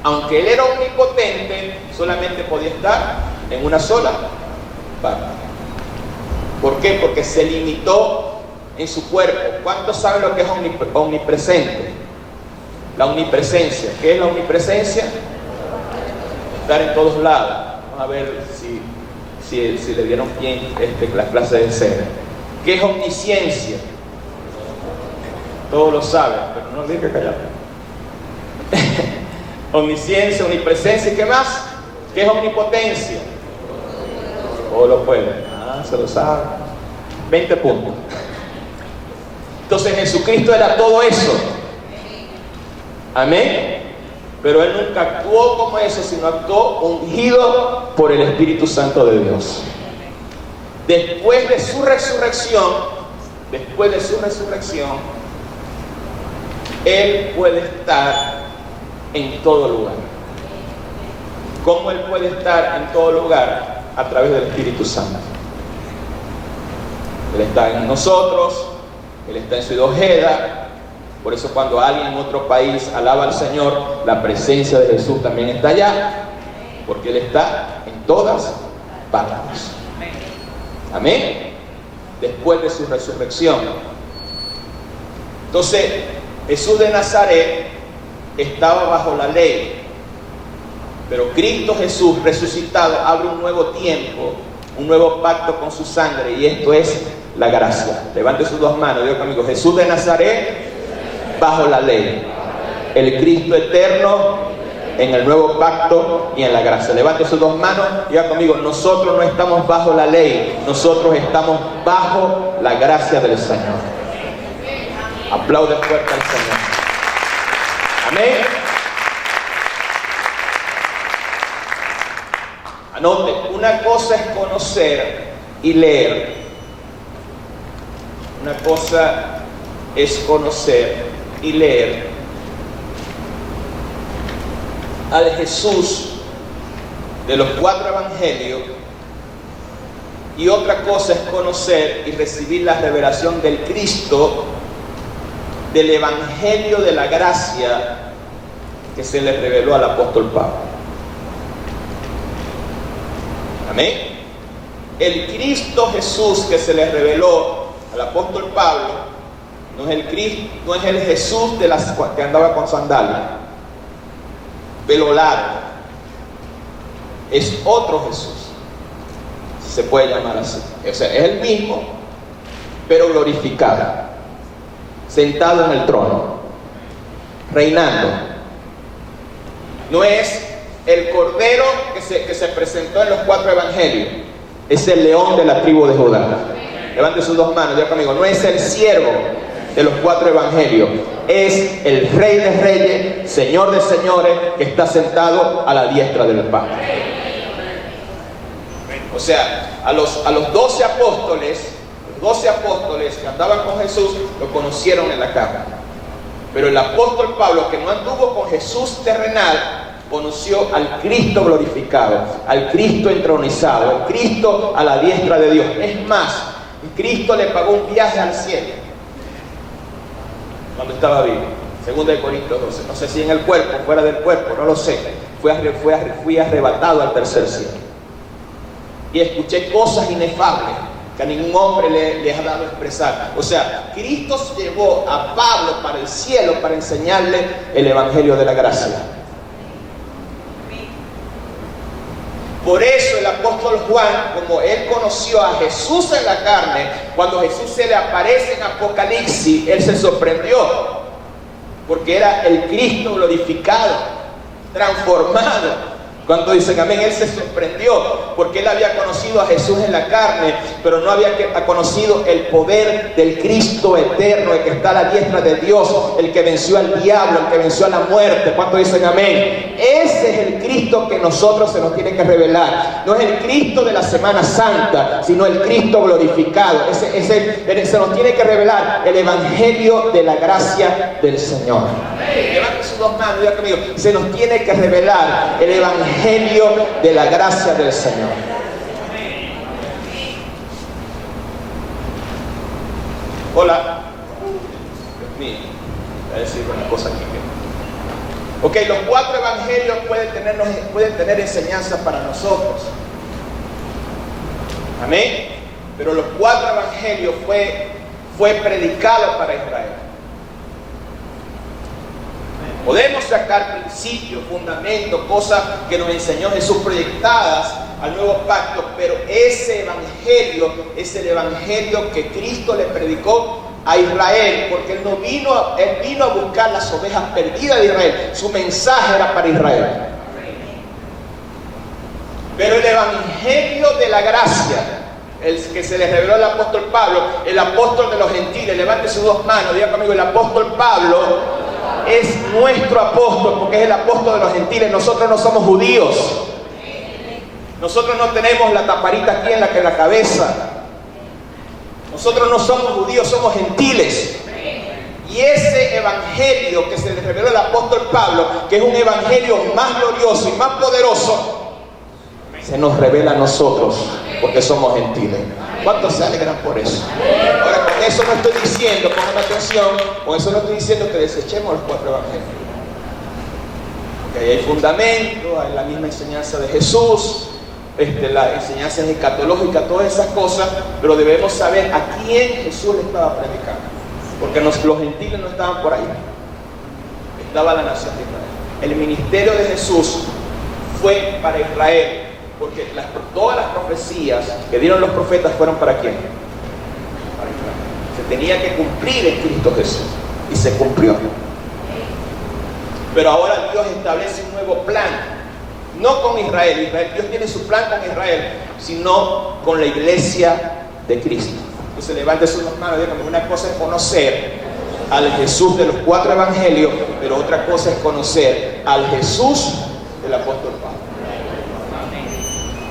Aunque Él era omnipotente, solamente podía estar en una sola parte. ¿Por qué? Porque se limitó en su cuerpo. ¿Cuántos saben lo que es omnipresente? La omnipresencia. ¿Qué es la omnipresencia? Estar en todos lados. Vamos a ver si le dieron bien la clase de ser. ¿Qué es omnisciencia? Todos lo saben, pero no digan que callar. Omnisciencia, omnipresencia, ¿y qué más? ¿Qué es omnipotencia? Todos lo pueden. Se lo saben. 20 puntos. Entonces Jesucristo era todo eso. Amén. Pero Él nunca actuó como eso, sino actuó ungido por el Espíritu Santo de Dios. Después de su resurrección, Él puede estar en todo lugar. ¿Cómo Él puede estar en todo lugar? A través del Espíritu Santo. Él está en nosotros, Él está en Ciudad Ojeda. Por eso cuando alguien en otro país alaba al Señor, la presencia de Jesús también está allá, porque Él está en todas partes. Amén. Después de su resurrección. Entonces Jesús de Nazaret estaba bajo la ley, pero Cristo Jesús resucitado abre un nuevo tiempo, un nuevo pacto con su sangre, y esto es la gracia. Levante sus dos manos, diga conmigo: Jesús de Nazaret bajo la ley, el Cristo eterno en el nuevo pacto y en la gracia. Levante sus dos manos, diga conmigo: nosotros no estamos bajo la ley, nosotros estamos bajo la gracia del Señor. Aplaude fuerte al Señor. Amén. Anote, una cosa es conocer y leer. Una cosa es conocer y leer al Jesús de los 4 evangelios, y otra cosa es conocer y recibir la revelación del Cristo, del evangelio de la gracia que se le reveló al apóstol Pablo. Amén. El Cristo Jesús que se le reveló al apóstol Pablo no es el Cristo, no es el Jesús que andaba con sandalias, pelo largo. Es otro Jesús, se puede llamar así. O sea, es el mismo, pero glorificado, sentado en el trono, reinando. No es el cordero que se presentó en los 4 evangelios, es el león de la tribu de Judá. Levante sus dos manos, diga conmigo: no es el siervo de los 4 evangelios, es el Rey de Reyes, Señor de Señores, que está sentado a la diestra del Padre. O sea, a los 12 apóstoles que andaban con Jesús, lo conocieron en la carne. Pero el apóstol Pablo, que no anduvo con Jesús terrenal, conoció al Cristo glorificado, al Cristo entronizado, al Cristo a la diestra de Dios. Es más, Cristo le pagó un viaje al cielo cuando estaba vivo. 2 Corintios 12. No sé si en el cuerpo, fuera del cuerpo, no lo sé. Fui arrebatado al tercer cielo. Y escuché cosas inefables que a ningún hombre le ha dado a expresar. O sea, Cristo llevó a Pablo para el cielo para enseñarle el evangelio de la gracia. Por eso el apóstol Juan, como él conoció a Jesús en la carne, cuando Jesús se le aparece en Apocalipsis, él se sorprendió, porque era el Cristo glorificado, transformado. Cuando dicen amén, él se sorprendió, porque él había conocido a Jesús en la carne, pero no había conocido el poder del Cristo eterno, el que está a la diestra de Dios, el que venció al diablo, el que venció a la muerte. ¿Cuántos dicen amén? Ese es el Cristo que nosotros se nos tiene que revelar. No es el Cristo de la Semana Santa, sino el Cristo glorificado. Se nos tiene que revelar el evangelio de la gracia del Señor. Levante sus dos manos, diga conmigo. Se nos tiene que revelar el evangelio de la gracia del Señor. Hola. Dios mío, voy a decir una cosa aquí. Ok, los 4 evangelios pueden tener enseñanzas para nosotros. Amén. Pero los 4 evangelios fue predicado para Israel. Podemos sacar principios, fundamentos, cosas que nos enseñó Jesús proyectadas al nuevo pacto, pero ese evangelio es el evangelio que Cristo le predicó a Israel, porque él vino a buscar las ovejas perdidas de Israel. Su mensaje era para Israel. Pero el evangelio de la gracia, el que se le reveló al apóstol Pablo, el apóstol de los gentiles, levante sus dos manos, diga conmigo, el apóstol Pablo es nuestro apóstol, porque es el apóstol de los gentiles. Nosotros no somos judíos. Nosotros no tenemos la taparita aquí en la cabeza. Nosotros no somos judíos, somos gentiles. Y ese evangelio que se le reveló al apóstol Pablo, que es un evangelio más glorioso y más poderoso, se nos revela a nosotros, porque somos gentiles. ¿Cuántos se alegran por eso? Ahora, con eso no estoy diciendo, pongan atención, con eso no estoy diciendo que desechemos los 4 evangelios. Porque ahí hay fundamento, hay la misma enseñanza de Jesús, la enseñanza escatológica, todas esas cosas, pero debemos saber a quién Jesús le estaba predicando. Porque los gentiles no estaban por ahí. Estaba la nación de Israel. El ministerio de Jesús fue para Israel. Porque todas las profecías que dieron los profetas fueron ¿para quién? Para Israel. Se tenía que cumplir en Cristo Jesús. Y se cumplió. Pero ahora Dios establece un nuevo plan. No con Israel. Dios tiene su plan con Israel, sino con la iglesia de Cristo. Entonces levante sus manos y dígame, una cosa es conocer al Jesús de los 4 evangelios, pero otra cosa es conocer al Jesús del apóstol Pablo.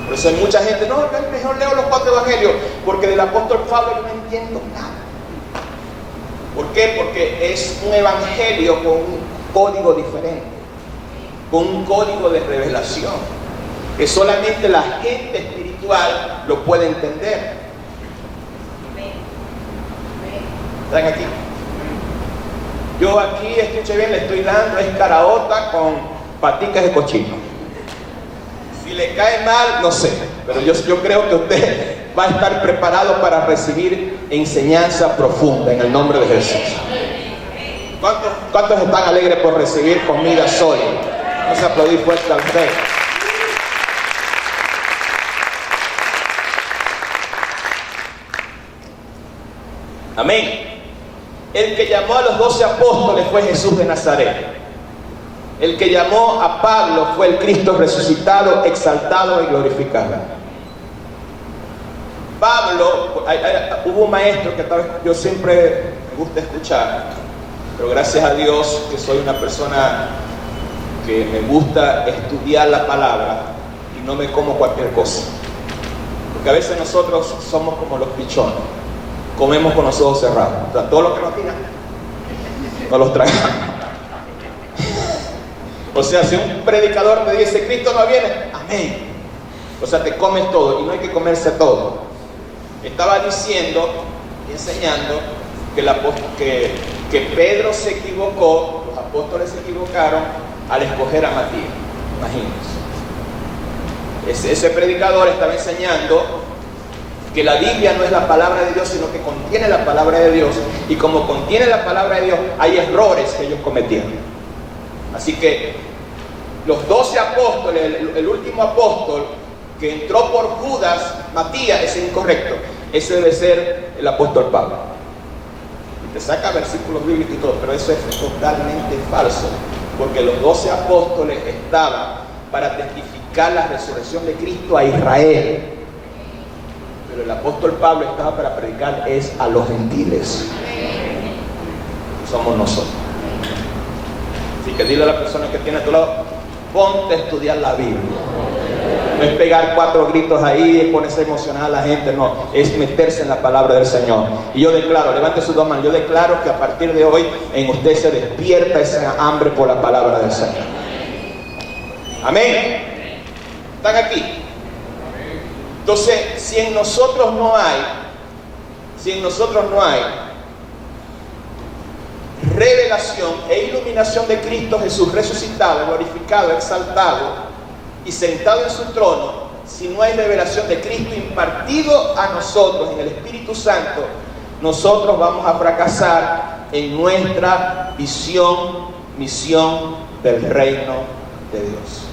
Por eso hay mucha gente, no, mejor leo los 4 evangelios, porque del apóstol Pablo yo no entiendo nada. ¿Por qué? Porque es un evangelio con un código diferente, con un código de revelación, que solamente la gente espiritual lo puede entender. ¿Están aquí? Yo aquí, escuche bien, le estoy dando es caraota con paticas de cochino. Si le cae mal, no sé, pero yo creo que usted va a estar preparado para recibir enseñanza profunda en el nombre de Jesús. ¿Cuántos están alegres por recibir comida sólida? Vamos a aplaudir fuerte al Rey. Amén. El que llamó a los 12 apóstoles fue Jesús de Nazaret. El que llamó a Pablo fue el Cristo resucitado, exaltado y glorificado. Pablo, hubo un maestro que tal vez yo siempre me gusta escuchar, pero gracias a Dios que soy una persona que me gusta estudiar la palabra y no me como cualquier cosa. Porque a veces nosotros somos como los pichones, comemos con los ojos cerrados. O sea, todo lo que nos digan. no los tragamos. O sea, si un predicador me dice, Cristo no viene, amén. O sea, te comes todo, y no hay que comerse todo. Estaba diciendo y enseñando que Pedro se equivocó, los apóstoles se equivocaron al escoger a Matías. Imagínense. Ese predicador estaba enseñando que la Biblia no es la palabra de Dios, sino que contiene la palabra de Dios, y como contiene la palabra de Dios, hay errores que ellos cometieron. Así que los 12 apóstoles, el último apóstol que entró por Judas, Matías, ese es incorrecto. Ese debe ser el apóstol Pablo. Y te saca versículos bíblicos y todo, pero eso es totalmente falso, porque los 12 apóstoles estaban para testificar la resurrección de Cristo a Israel, pero el apóstol Pablo estaba para predicar es a los gentiles. Somos nosotros. Así que dile a la persona que tiene a tu lado, ponte a estudiar la Biblia. No es pegar 4 gritos ahí y ponerse emocionada a la gente, no, es meterse en la palabra del Señor. Y yo declaro, levante sus 2 manos, yo declaro que a partir de hoy en usted se despierta esa hambre por la palabra del Señor. Amén. ¿Están aquí? Entonces, si en nosotros no hay revelación e iluminación de Cristo Jesús resucitado, glorificado, exaltado y sentado en su trono, si no hay revelación de Cristo impartido a nosotros en el Espíritu Santo, nosotros vamos a fracasar en nuestra misión del reino de Dios.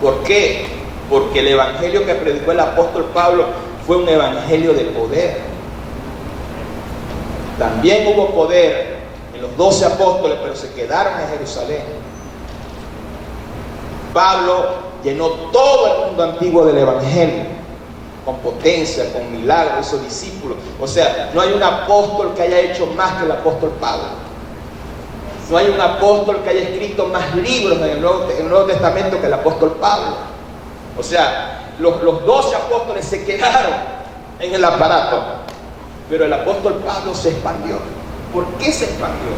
¿Por qué? Porque el evangelio que predicó el apóstol Pablo fue un evangelio de poder. También hubo poder en los 12 apóstoles, pero se quedaron en Jerusalén. Pablo llenó todo el mundo antiguo del evangelio, con potencia, con milagros, hizo discípulos. O sea, no hay un apóstol que haya hecho más que el apóstol Pablo. No hay un apóstol que haya escrito más libros en el Nuevo Testamento que el apóstol Pablo. O sea, los 12 apóstoles se quedaron en el aparato, pero el apóstol Pablo se expandió. ¿Por qué se expandió?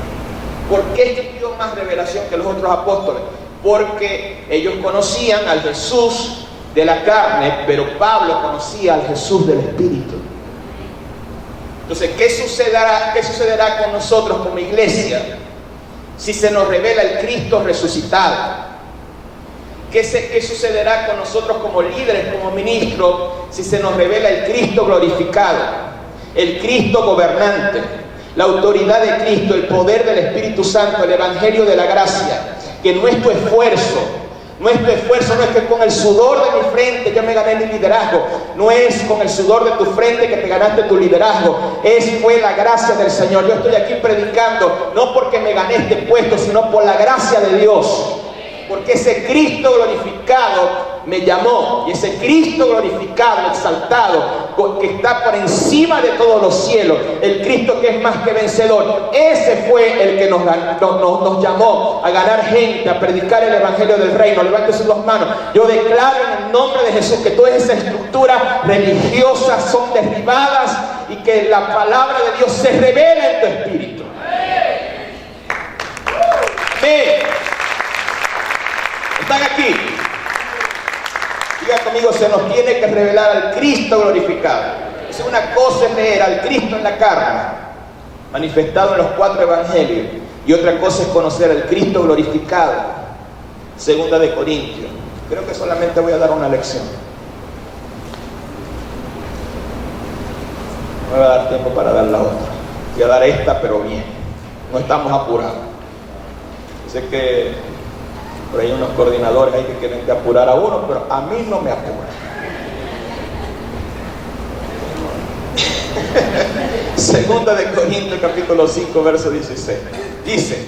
¿Por qué escribió más revelación que los otros apóstoles? Porque ellos conocían al Jesús de la carne, pero Pablo conocía al Jesús del Espíritu. Entonces, ¿qué sucederá con nosotros como iglesia si se nos revela el Cristo resucitado? ¿Qué sucederá con nosotros como líderes, como ministros, si se nos revela el Cristo glorificado, el Cristo gobernante, la autoridad de Cristo, el poder del Espíritu Santo, el Evangelio de la gracia? Que nuestro esfuerzo no es que con el sudor de mi frente yo me gané mi liderazgo, no es con el sudor de tu frente que te ganaste tu liderazgo, fue la gracia del Señor. Yo estoy aquí predicando no porque me gané este puesto, sino por la gracia de Dios. Porque ese Cristo glorificado me llamó, y ese Cristo glorificado, exaltado, que está por encima de todos los cielos, el Cristo que es más que vencedor, ese fue el que nos llamó a ganar gente, a predicar el Evangelio del Reino. Levante sus 2 manos. Yo declaro en el nombre de Jesús que todas esas estructuras religiosas son derribadas y que la palabra de Dios se revela en tu espíritu. Amén. ¿Están aquí? Diga conmigo, se nos tiene que revelar al Cristo glorificado. Es una cosa es leer al Cristo en la carne, manifestado en los 4 evangelios, y otra cosa es conocer al Cristo glorificado. 2 de Corintios. Creo que solamente voy a dar una lección. No me va a dar tiempo para dar la otra. Voy a dar esta, pero bien. No estamos apurados. Sé que por ahí unos coordinadores hay que quieren que apurar a uno, pero a mí no me apura. 2 de Corintios capítulo 5 verso 16 dice: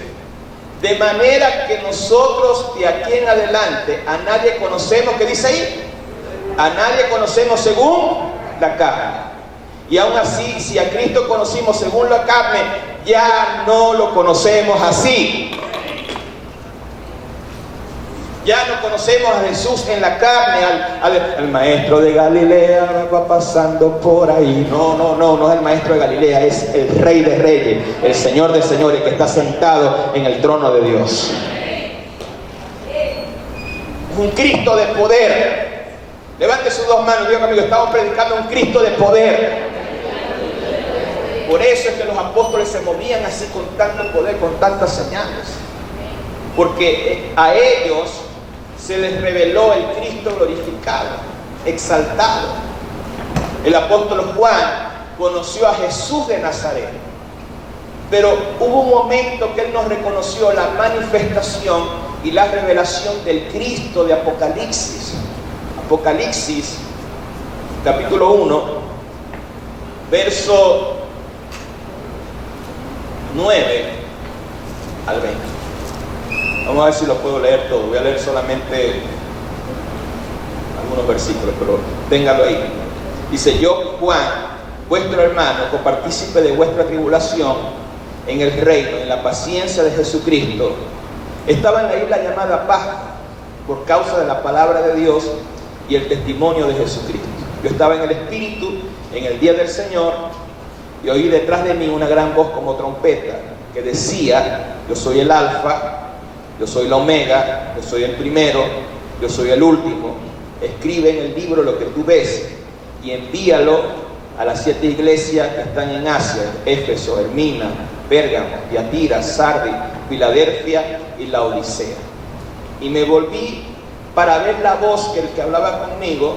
de manera que nosotros de aquí en adelante a nadie conocemos. ¿Qué dice ahí? A nadie conocemos según la carne. Y aún así, si a Cristo conocimos según la carne, ya no lo conocemos así. Ya no conocemos a Jesús en la carne, al maestro de Galilea va pasando por ahí. No es el maestro de Galilea, es el Rey de Reyes, el Señor de Señores, que está sentado en el trono de Dios. Un Cristo de poder. Levante sus dos manos, diga conmigo, estamos predicando un Cristo de poder. Por eso es que los apóstoles se movían así con tanto poder, con tantas señales. Porque a ellos se les reveló el Cristo glorificado, exaltado. El apóstol Juan conoció a Jesús de Nazaret, pero hubo un momento que él nos reconoció la manifestación y la revelación del Cristo de Apocalipsis. Apocalipsis, capítulo 1, verso 9 al 20. Vamos a ver si lo puedo leer todo. Voy a leer solamente algunos versículos, pero téngalo ahí. Dice: yo, Juan, vuestro hermano, copartícipe de vuestra tribulación en el reino, en la paciencia de Jesucristo, estaba en la isla llamada Pascua por causa de la palabra de Dios y el testimonio de Jesucristo. Yo estaba en el Espíritu en el día del Señor y oí detrás de mí una gran voz como trompeta que decía: yo soy el Alfa, yo soy la Omega, yo soy el primero, yo soy el último. Escribe en el libro lo que tú ves y envíalo a las 7 iglesias que están en Asia: Éfeso, Esmirna, Pérgamo, Tiatira, Sardis, Filadelfia y Laodicea. Y me volví para ver la voz que hablaba conmigo,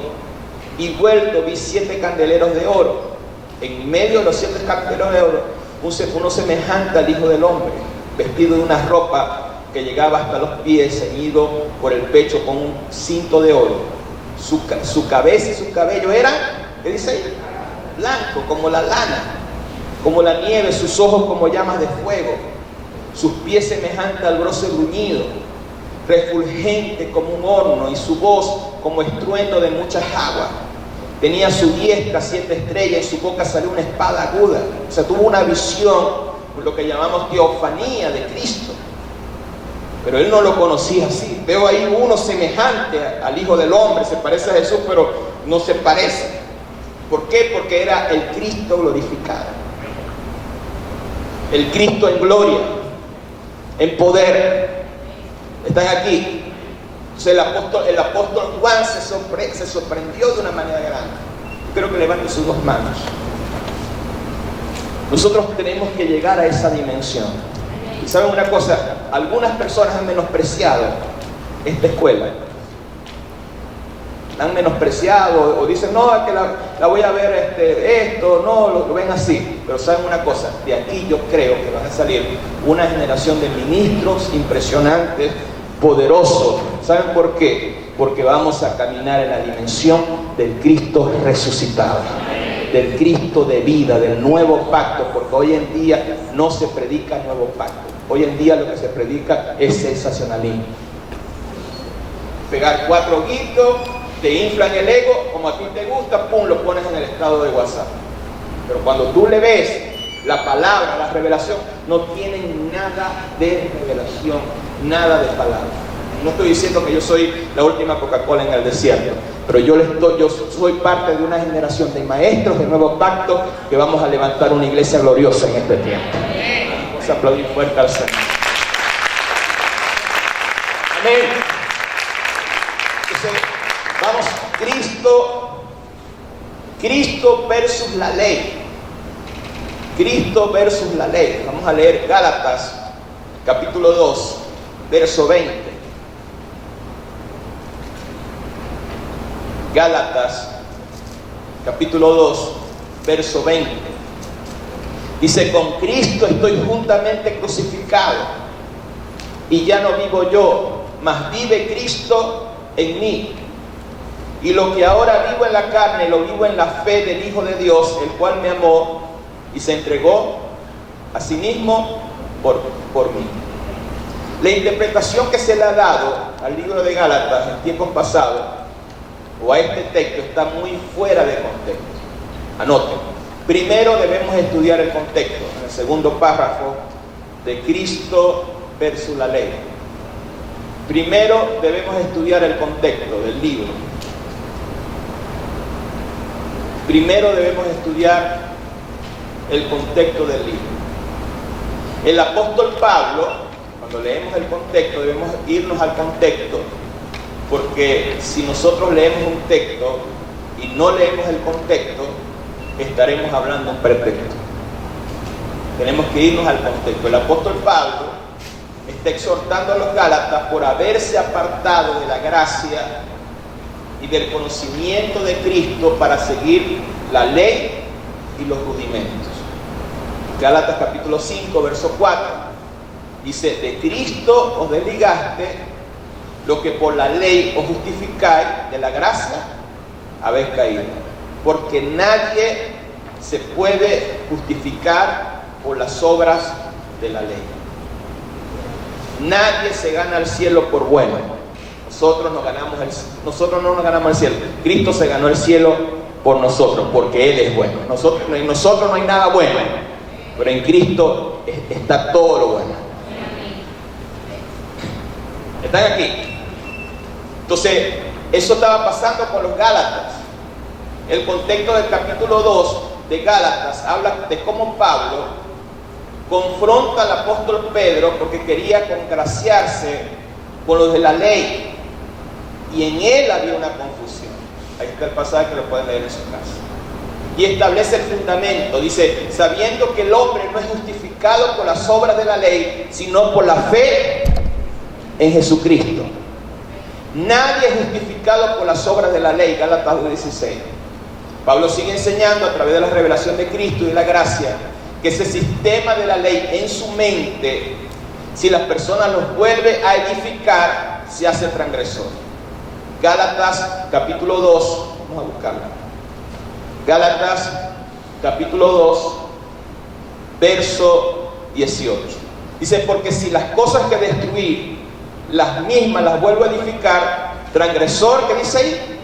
y vuelto vi 7 candeleros de oro. En medio de los 7 candeleros de oro, uno semejante al Hijo del Hombre, vestido de una ropa que llegaba hasta los pies, ceñido por el pecho con un cinto de oro. Su cabeza y su cabello eran, ¿qué dice ahí? Blanco como la lana, como la nieve, sus ojos como llamas de fuego, sus pies semejantes al bronce bruñido, refulgente como un horno, y su voz como estruendo de muchas aguas. Tenía a su diestra 7 estrellas, y su boca salió una espada aguda. O sea, tuvo una visión, lo que llamamos teofanía de Cristo. Pero él no lo conocía así. Veo ahí uno semejante al Hijo del Hombre, se parece a Jesús, pero no se parece. ¿Por qué? Porque era el Cristo glorificado. El Cristo en gloria, en poder. Están aquí. Entonces el apóstol Juan se sorprendió de una manera grande. Creo que levante sus dos manos. Nosotros tenemos que llegar a esa dimensión. Y saben una cosa, algunas personas han menospreciado esta escuela. La han menospreciado o dicen: no, es que la voy a ver esto, no, lo ven así. Pero saben una cosa, de aquí yo creo que van a salir una generación de ministros impresionantes, poderosos. ¿Saben por qué? Porque vamos a caminar en la dimensión del Cristo resucitado, del Cristo de vida, del nuevo pacto, porque hoy en día no se predica el nuevo pacto. Hoy en día lo que se predica es sensacionalismo. Pegar 4 gritos, te inflan el ego, como a ti te gusta, pum, lo pones en el estado de WhatsApp. Pero cuando tú le ves la palabra, la revelación, no tienen nada de revelación, nada de palabra. No estoy diciendo que yo soy la última Coca-Cola en el desierto, pero yo soy parte de una generación de maestros del nuevo pacto que vamos a levantar una iglesia gloriosa en este tiempo. Vamos a aplaudir fuerte al Señor. Amén. Entonces, vamos, Cristo versus la ley. Cristo versus la ley. Vamos a leer Gálatas, capítulo 2, verso 20. Gálatas, capítulo 2, verso 20. Dice: con Cristo estoy juntamente crucificado, y ya no vivo yo, mas vive Cristo en mí. Y lo que ahora vivo en la carne, lo vivo en la fe del Hijo de Dios, el cual me amó y se entregó a sí mismo por mí. La interpretación que se le ha dado al libro de Gálatas en tiempos pasados, o a este texto, está muy fuera de contexto. Anoten. Primero debemos estudiar el contexto, en el segundo párrafo, de Cristo versus la ley. Primero debemos estudiar el contexto del libro. Primero debemos estudiar el contexto del libro. El apóstol Pablo, cuando leemos el contexto, debemos irnos al contexto, porque si nosotros leemos un texto y no leemos el contexto, estaremos hablando un pretexto. Tenemos que irnos al contexto. El apóstol Pablo está exhortando a los Gálatas por haberse apartado de la gracia y del conocimiento de Cristo para seguir la ley y los rudimentos. Gálatas capítulo 5, verso 4, dice: de Cristo os desligaste, lo que por la ley os justificáis, de la gracia habéis caído. Porque nadie se puede justificar por las obras de la ley. Nadie se gana el cielo por bueno. Nosotros no nos ganamos el cielo. Cristo se ganó el cielo por nosotros, porque Él es bueno. En nosotros no hay nada bueno, pero en Cristo está todo lo bueno. ¿Están aquí? Entonces, eso estaba pasando con los Gálatas. El contexto del capítulo 2 de Gálatas habla de cómo Pablo confronta al apóstol Pedro porque quería congraciarse con los de la ley, y en él había una confusión. Ahí está el pasaje que lo pueden leer en su casa. Y establece el fundamento, dice: sabiendo que el hombre no es justificado por las obras de la ley, sino por la fe en Jesucristo. Nadie es justificado por las obras de la ley. Gálatas 16. Pablo sigue enseñando a través de la revelación de Cristo y de la gracia que ese sistema de la ley en su mente, si las personas los vuelve a edificar, se hace transgresor. Gálatas capítulo 2, vamos a buscarlo. Gálatas capítulo 2, verso 18. Dice: porque si las cosas que destruí, las mismas las vuelvo a edificar, transgresor, ¿qué dice ahí?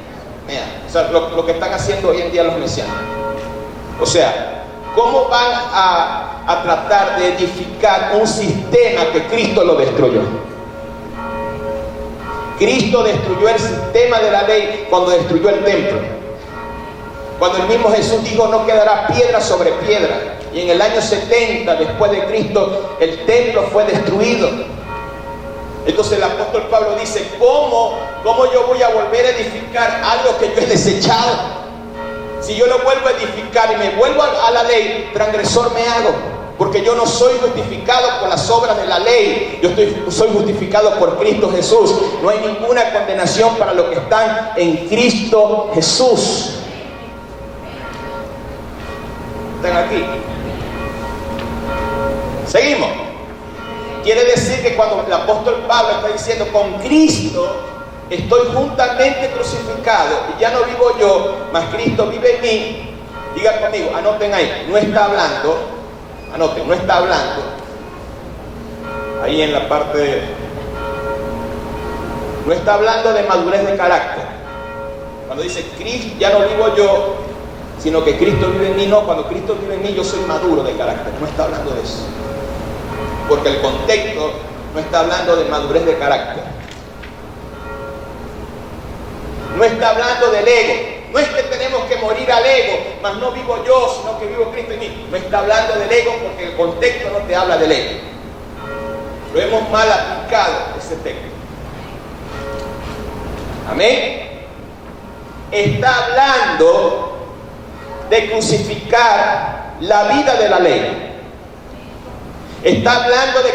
Mira, o sea, lo que están haciendo hoy en día los mesianos. O sea, ¿cómo van a tratar de edificar un sistema que Cristo lo destruyó? Cristo destruyó el sistema de la ley cuando destruyó el templo. Cuando el mismo Jesús dijo: no quedará piedra sobre piedra. Y en el año 70 después de Cristo, el templo fue destruido. Entonces el apóstol Pablo dice: ¿cómo yo voy a volver a edificar algo que yo he desechado? Si yo lo vuelvo a edificar y me vuelvo a la ley, transgresor me hago. Porque yo no soy justificado por las obras de la ley, yo soy justificado por Cristo Jesús. No hay ninguna condenación para los que están en Cristo Jesús. ¿Están aquí? Seguimos. Quiere decir que cuando el apóstol Pablo está diciendo: con Cristo estoy juntamente crucificado, y ya no vivo yo, mas Cristo vive en mí. Diga conmigo, anoten ahí, no está hablando ahí en la parte no está hablando de madurez de carácter. Cuando dice Cristo, ya no vivo yo, sino que Cristo vive en mí. No, cuando Cristo vive en mí, yo soy maduro de carácter. No está hablando de eso, porque el contexto no está hablando de madurez de carácter. No está hablando del ego. No es que tenemos que morir al ego, mas no vivo yo, sino que vivo Cristo en mí. No está hablando del ego, porque el contexto no te habla del ego. Lo hemos mal aplicado ese texto. Amén. Está hablando de crucificar la vida de la ley. Está hablando de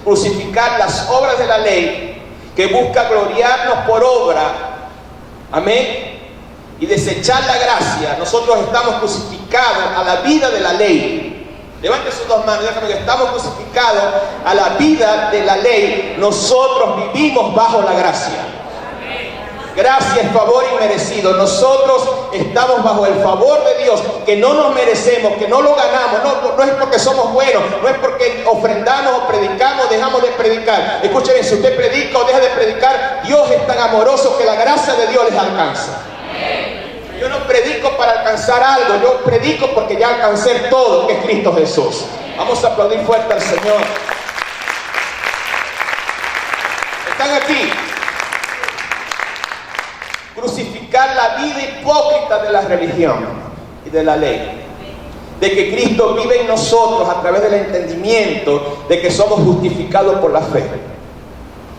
crucificar las obras de la ley, que busca gloriarnos por obra. Amén. Y desechar la gracia. Nosotros estamos crucificados a la vida de la ley. Levante sus dos manos, déjame que estamos crucificados a la vida de la ley. Nosotros vivimos bajo la gracia. Gracia es favor inmerecido. Nosotros estamos bajo el favor de Dios, que no nos merecemos, que no lo ganamos. No es porque somos buenos, no es porque ofrendamos o predicamos, dejamos de predicar. Escuchen bien, si usted predica o deja de predicar, Dios es tan amoroso que la gracia de Dios les alcanza. Yo no predico para alcanzar algo, yo predico porque ya alcancé todo, que es Cristo Jesús. Vamos a aplaudir fuerte al Señor. están aquí. Crucificar la vida hipócrita de la religión y de la ley. De que Cristo vive en nosotros a través del entendimiento de que somos justificados por la fe.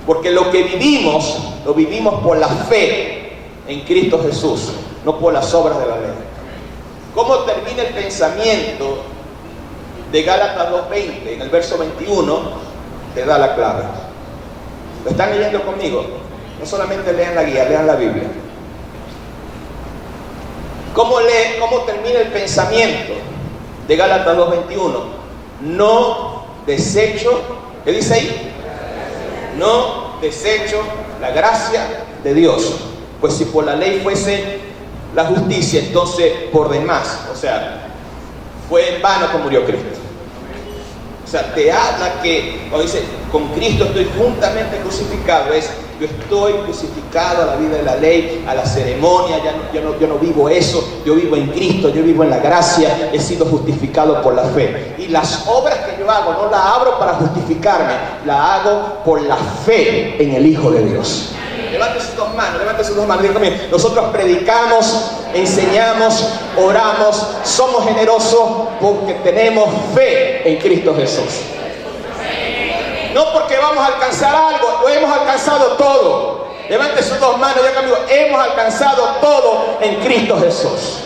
Porque lo que vivimos, lo vivimos por la fe en Cristo Jesús, no por las obras de la ley. ¿Cómo termina el pensamiento de Gálatas 2:20? En el verso 21 te da la clave. ¿Lo están leyendo conmigo? No solamente lean la guía, lean la Biblia. ¿Cómo termina el pensamiento de Gálatas 2:21? No desecho, ¿qué dice ahí? No desecho la gracia de Dios. Pues si por la ley fuese la justicia, entonces por demás, o sea, fue en vano que murió Cristo. O sea, te habla que, cuando dice, con Cristo estoy juntamente crucificado, es, yo estoy crucificado a la vida de la ley, a la ceremonia, yo no vivo eso, yo vivo en Cristo, yo vivo en la gracia, he sido justificado por la fe. Y las obras que yo hago, no las abro para justificarme, las hago por la fe en el Hijo de Dios. Levante sus dos manos, diga conmigo. Nosotros predicamos, enseñamos, oramos, somos generosos porque tenemos fe en Cristo Jesús. No porque vamos a alcanzar algo, lo hemos alcanzado todo. Levante sus dos manos, diga conmigo, hemos alcanzado todo en Cristo Jesús.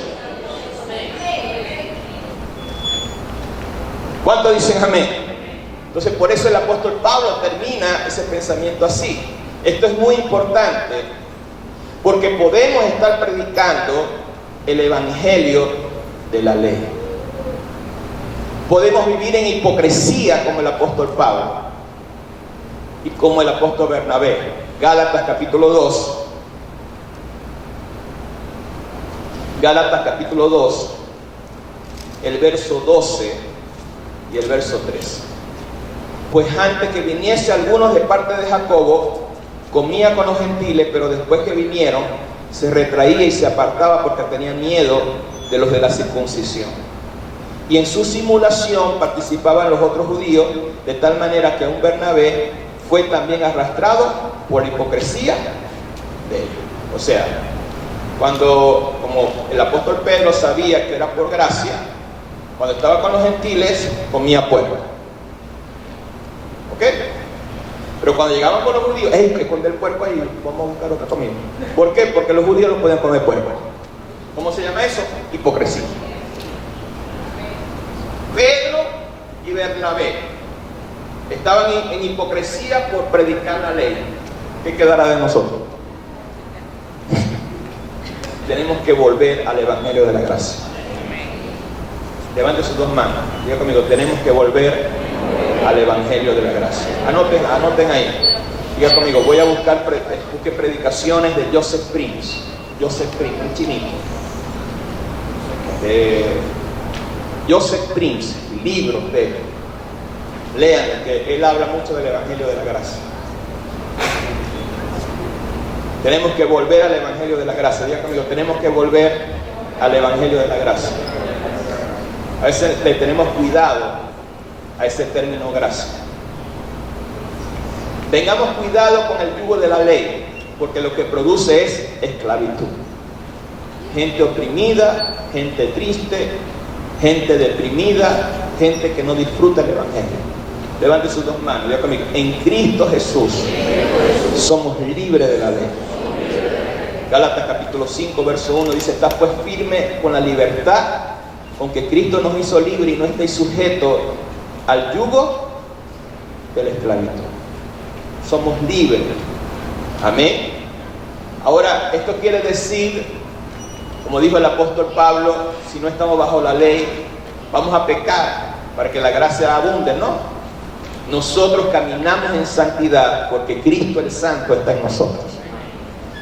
¿Cuántos dicen amén? Entonces por eso el apóstol Pablo termina ese pensamiento así. Esto es muy importante porque podemos estar predicando el evangelio de la ley. Podemos vivir en hipocresía como el apóstol Pablo y como el apóstol Bernabé. Gálatas capítulo 2. Gálatas capítulo 2, el verso 12 y el verso 13. Pues antes que viniese algunos de parte de Jacobo, comía con los gentiles, pero después que vinieron, se retraía y se apartaba porque tenía miedo de los de la circuncisión. Y en su simulación participaban los otros judíos, de tal manera que un Bernabé fue también arrastrado por la hipocresía de ellos. O sea, como el apóstol Pedro sabía que era por gracia, cuando estaba con los gentiles, comía puerco. ¿Ok? Pero cuando llegaban con los judíos, que esconde el puerco ahí, vamos a buscar otra comida. ¿Por qué? Porque los judíos no podían comer puerco. ¿Cómo se llama eso? Hipocresía. Pedro y Bernabé estaban en hipocresía por predicar la ley. ¿Qué quedará de nosotros? Tenemos que volver al evangelio de la gracia. Levante sus dos manos, diga conmigo, tenemos que volver al evangelio de la gracia. Anoten ahí. Diga conmigo, voy a busque predicaciones de Joseph Prince. Un chinito. Joseph Prince, libros de él. Lean, que él habla mucho del evangelio de la gracia. Tenemos que volver al evangelio de la gracia. Diga conmigo, tenemos que volver al evangelio de la gracia. A veces le tenemos cuidado a ese término gracia. Tengamos cuidado con el yugo de la ley, porque lo que produce es esclavitud. Gente oprimida, gente triste, gente deprimida, gente que no disfruta el evangelio. Levante sus dos manos, diga conmigo, en Cristo Jesús somos libres de la ley. Gálatas capítulo 5 verso 1 dice, está pues firme con la libertad con que Cristo nos hizo libre y no estéis sujetos al yugo de la esclavitud. Somos libres. Amén. Ahora, esto quiere decir, como dijo el apóstol Pablo, si no estamos bajo la ley, vamos a pecar para que la gracia abunde, ¿no? Nosotros caminamos en santidad porque Cristo el Santo está en nosotros.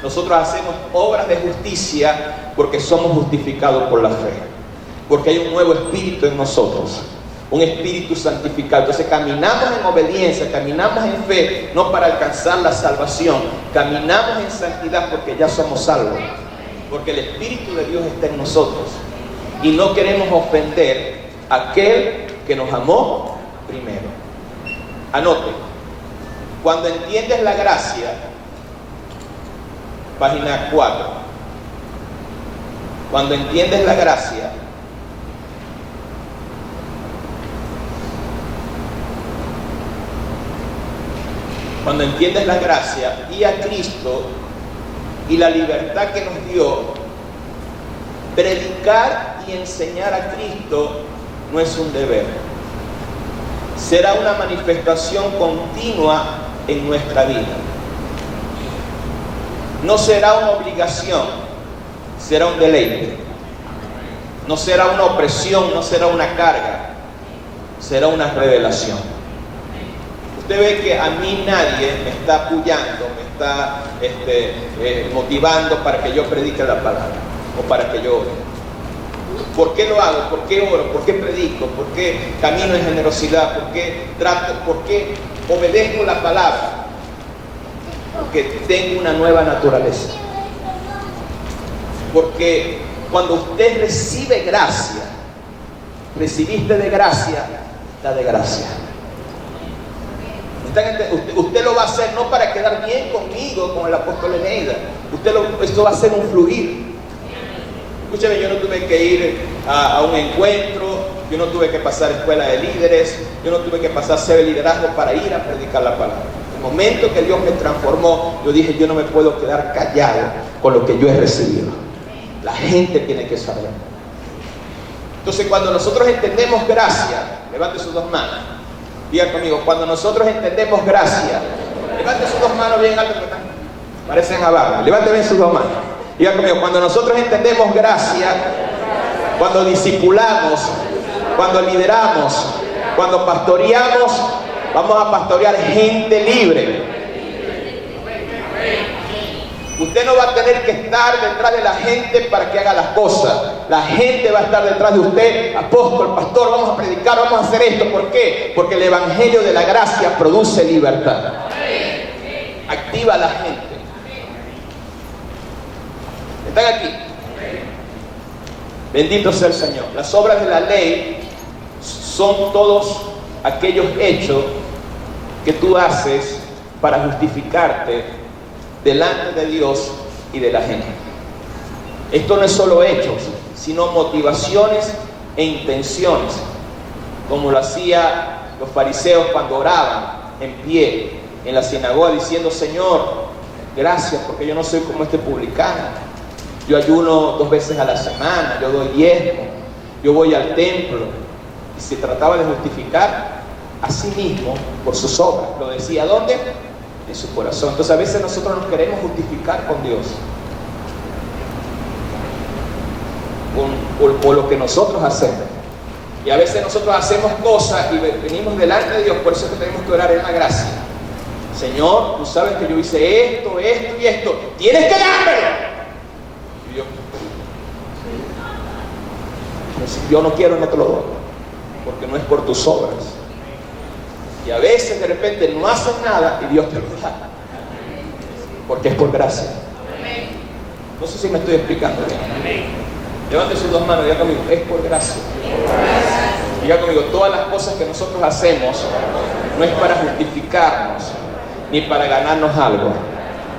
Nosotros hacemos obras de justicia porque somos justificados por la fe. Porque hay un nuevo espíritu en nosotros, un espíritu santificado. Entonces caminamos en obediencia, caminamos en fe, no para alcanzar la salvación. Caminamos en santidad porque ya somos salvos. Porque el Espíritu de Dios está en nosotros. Y no queremos ofender a aquel que nos amó primero. Anote, Cuando entiendes la gracia, página 4. Cuando entiendes la gracia, y a Cristo y la libertad que nos dio, predicar y enseñar a Cristo no es un deber. Será una manifestación continua en nuestra vida. No será una obligación, será un deleite. No será una opresión, no será una carga, será una revelación. Usted ve que a mí nadie me está apoyando, me está motivando para que yo predique la palabra o para que yo ore. ¿Por qué lo hago? ¿Por qué oro? ¿Por qué predico? ¿Por qué camino en generosidad? ¿Por qué trato? ¿Por qué obedezco la palabra? Porque tengo una nueva naturaleza. Porque cuando usted recibe gracia, recibiste de gracia, da de gracia. Usted lo va a hacer no para quedar bien conmigo, con el apóstol Eneida. Esto va a ser un fluir. Escúcheme, yo no tuve que ir a un encuentro, yo no tuve que pasar escuela de líderes, yo no tuve que pasar ser liderazgo para ir a predicar la palabra. El momento que Dios me transformó, yo dije, yo no me puedo quedar callado con lo que yo he recibido. La gente tiene que saber. Entonces, cuando nosotros entendemos gracia, levante sus dos manos. Diga conmigo, cuando nosotros entendemos gracia, levante sus dos manos bien alto, parecen abajo. Levante bien sus dos manos. Diga conmigo, cuando nosotros entendemos gracia, cuando discipulamos, cuando lideramos, cuando pastoreamos, vamos a pastorear gente libre. Usted no va a tener que estar detrás de la gente para que haga las cosas. La gente va a estar detrás de usted, apóstol, pastor, vamos a predicar, vamos a hacer esto. ¿Por qué? Porque el evangelio de la gracia produce libertad. Activa a la gente. ¿Están aquí? Bendito sea el Señor. Las obras de la ley son todos aquellos hechos que tú haces para justificarte delante de Dios y de la gente. Esto no es solo hechos, sino motivaciones e intenciones, como lo hacían los fariseos cuando oraban en pie en la sinagoga diciendo: Señor, gracias porque yo no soy como este publicano. Yo ayuno 2 veces a la semana, yo doy diezmo, yo voy al templo. Y se trataba de justificar a sí mismo por sus obras. Lo decía, ¿dónde? En su corazón. Entonces a veces nosotros nos queremos justificar con Dios por lo que nosotros hacemos. Y a veces nosotros hacemos cosas y venimos delante de Dios. Por eso es que tenemos que orar en la gracia. Señor, tú sabes que yo hice esto, esto y esto, tienes que dármelo. Y yo no quiero, no te lo doy, porque no es por tus obras. Y a veces de repente no haces nada y Dios te lo da, porque es por gracia. No sé si me estoy explicando bien. Levante sus dos manos y diga conmigo, es por gracia. Diga conmigo, todas las cosas que nosotros hacemos no es para justificarnos ni para ganarnos algo.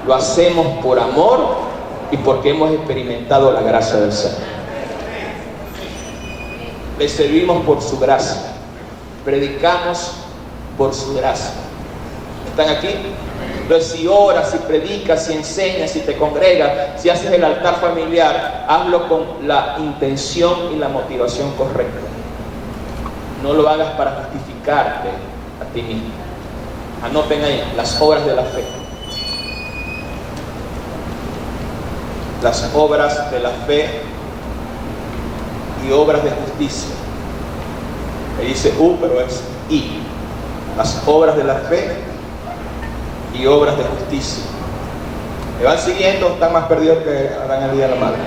Lo hacemos por amor y porque hemos experimentado la gracia del Señor. Le servimos por su gracia, predicamos por su gracia. ¿Están aquí? Entonces, si oras, si predicas, si enseñas, si te congregas, si haces el altar familiar, hazlo con la intención y la motivación correcta. No lo hagas para justificarte a ti mismo. Anoten ahí, las obras de la fe. Las obras de la fe y obras de justicia. Ahí dice pero es y. Las obras de la fe y obras de justicia. ¿Me van siguiendo? ¿Están más perdidos que harán el día de la madre?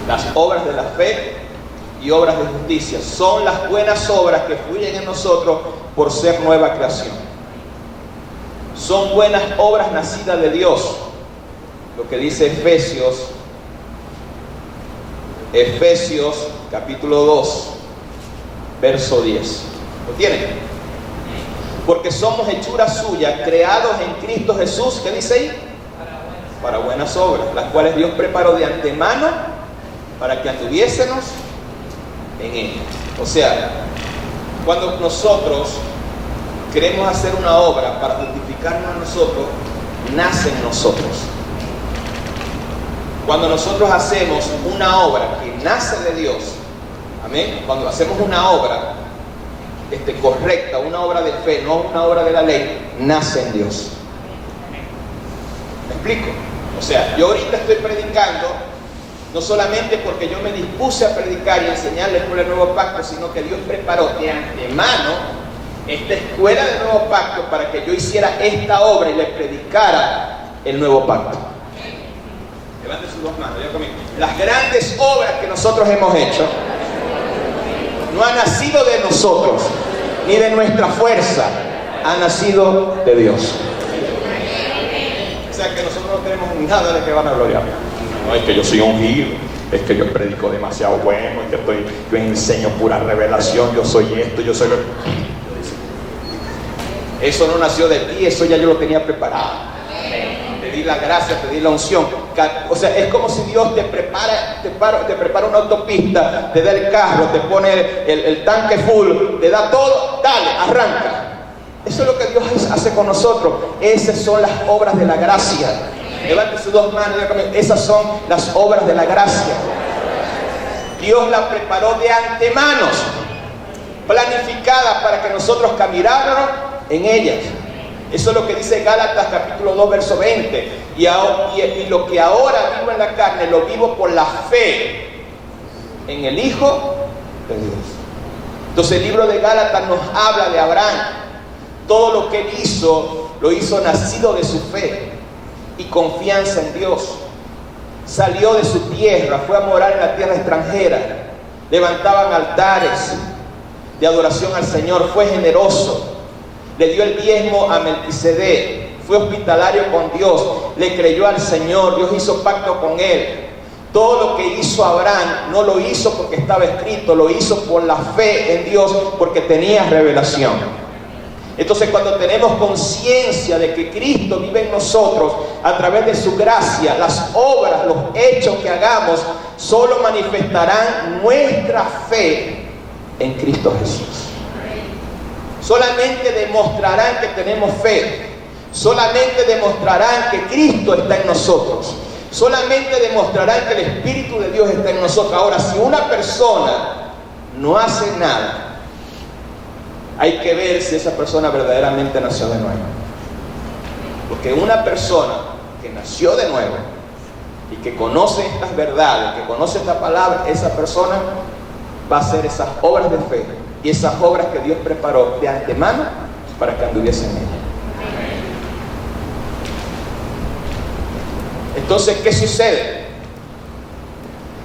Las obras de la fe y obras de justicia son las buenas obras que fluyen en nosotros por ser nueva creación. Son buenas obras nacidas de Dios, lo que dice Efesios capítulo 2 verso 10. ¿Lo tienen? Porque somos hechura suya, creados en Cristo Jesús, ¿qué dice ahí? Para buenas obras, las cuales Dios preparó de antemano para que anduviésemos en ella. O sea, cuando nosotros queremos hacer una obra para justificarnos a nosotros, nace en nosotros. Cuando nosotros hacemos una obra que nace de Dios, amén, cuando hacemos una obra correcta, una obra de fe, no una obra de la ley, nace en Dios. ¿Me explico? O sea, yo ahorita estoy predicando no solamente porque yo me dispuse a predicar y enseñarles por el nuevo pacto, sino que Dios preparó de antemano esta escuela del nuevo pacto para que yo hiciera esta obra y le predicara el nuevo pacto. Levante sus dos manos, ya conmigo. Las grandes obras que nosotros hemos hecho no han nacido de nosotros, ni de nuestra fuerza, han nacido de Dios. O sea que nosotros no tenemos nada de que van a gloriar. No es que yo soy ungido, es que yo predico demasiado bueno, es que yo enseño pura revelación, yo soy esto, yo soy lo... Eso no nació de ti, eso ya yo lo tenía preparado. Te di la gracia, te di la unción. O sea, es como si Dios te prepara una autopista, te da el carro, te pone el tanque full, te da todo, dale, arranca. Eso es lo que Dios hace con nosotros. Esas son las obras de la gracia. Levante sus dos manos, esas son las obras de la gracia. Dios las preparó de antemano, planificadas para que nosotros camináramos en ellas. Eso es lo que dice Gálatas capítulo 2 verso 20. Y lo que ahora vivo en la carne, lo vivo por la fe en el Hijo de Dios. Entonces el libro de Gálatas nos habla de Abraham. Todo lo que él hizo, lo hizo nacido de su fe y confianza en Dios. Salió de su tierra, fue a morar en la tierra extranjera. Levantaban altares de adoración al Señor, fue generoso. Le dio el diezmo a Melquisedec, fue hospitalario con Dios, le creyó al Señor, Dios hizo pacto con él. Todo lo que hizo Abraham no lo hizo porque estaba escrito, lo hizo por la fe en Dios, porque tenía revelación. Entonces, cuando tenemos conciencia de que Cristo vive en nosotros a través de su gracia, las obras, los hechos que hagamos solo manifestarán nuestra fe en Cristo Jesús. Solamente demostrarán que tenemos fe. Solamente demostrarán que Cristo está en nosotros. Solamente demostrarán que el Espíritu de Dios está en nosotros. Ahora, si una persona no hace nada, hay que ver si esa persona verdaderamente nació de nuevo. Porque una persona que nació de nuevo y que conoce estas verdades, que conoce esta palabra, esa persona va a hacer esas obras de fe y esas obras que Dios preparó de antemano para que anduviese en ella. Entonces, ¿qué sucede?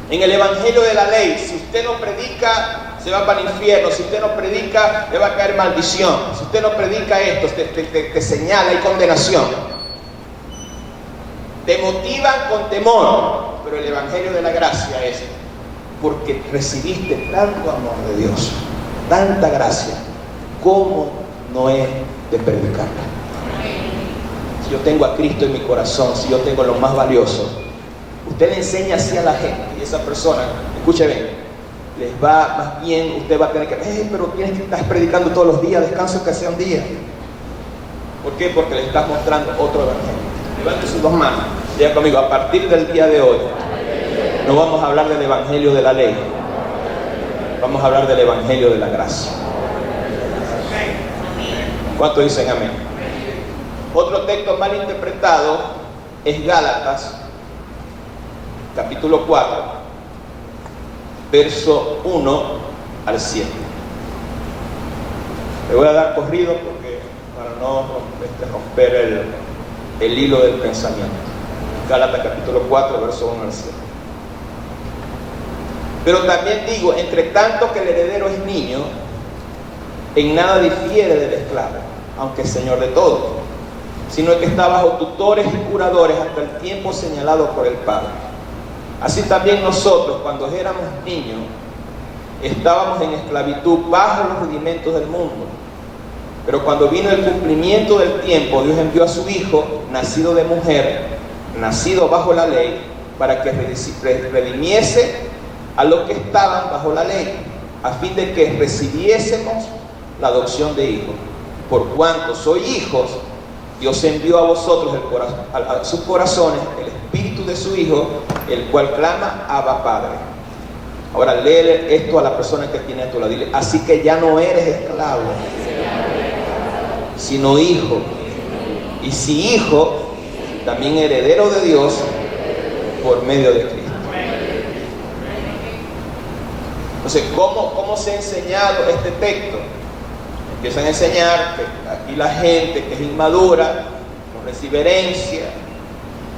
En el evangelio de la ley, si usted no predica, se va para el infierno. Si usted no predica, le va a caer maldición. Si usted no predica esto, te señala y condenación. Te motivan con temor. Pero el evangelio de la gracia es porque recibiste tanto amor de Dios, tanta gracia, ¿cómo no he de predicarla? Si yo tengo a Cristo en mi corazón, si yo tengo lo más valioso, usted le enseña así a la gente y esa persona, escuche bien, les va más bien, usted va a tener que, pero tienes que estar predicando todos los días, descanso que sea un día. ¿Por qué? Porque le estás mostrando otro evangelio. Levante sus dos manos, diga conmigo, a partir del día de hoy, no vamos a hablar del evangelio de la ley, vamos a hablar del evangelio de la gracia. ¿Cuántos dicen amén? Otro texto mal interpretado es Gálatas capítulo 4 verso 1 al 7. Le voy a dar corrido porque para no romper el hilo del pensamiento. Gálatas capítulo 4 verso 1 al 7. Pero también digo, entre tanto que el heredero es niño, en nada difiere del esclavo, aunque es señor de todo, sino que está bajo tutores y curadores hasta el tiempo señalado por el Padre. Así también nosotros, cuando éramos niños, estábamos en esclavitud bajo los rudimentos del mundo. Pero cuando vino el cumplimiento del tiempo, Dios envió a su Hijo, nacido de mujer, nacido bajo la ley, para que redimiese a los que estaban bajo la ley, a fin de que recibiésemos la adopción de hijos. Por cuanto sois hijos, Dios envió a vosotros a sus corazones el espíritu de su Hijo, el cual clama, Abba, Padre. Ahora lee esto a la persona que tiene a tu lado. Dile, así que ya no eres esclavo, sino hijo. Y si hijo, también heredero de Dios por medio de Cristo. Entonces, ¿cómo se ha enseñado este texto? Empiezan a enseñar que aquí la gente que es inmadura no recibe herencia,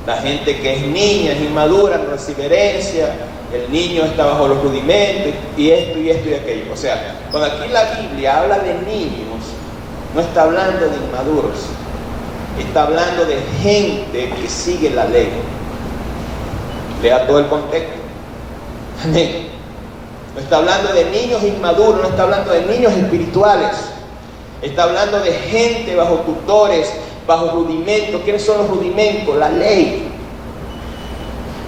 la gente que es niña es inmadura no recibe herencia, el niño está bajo los rudimentos y esto y esto y aquello. O sea, cuando aquí la Biblia habla de niños, no está hablando de inmaduros, está hablando de gente que sigue la ley. Lea todo el contexto. Amén. No está hablando de niños inmaduros, no está hablando de niños espirituales. Está hablando de gente bajo tutores, bajo rudimentos. ¿Quiénes son los rudimentos? La ley.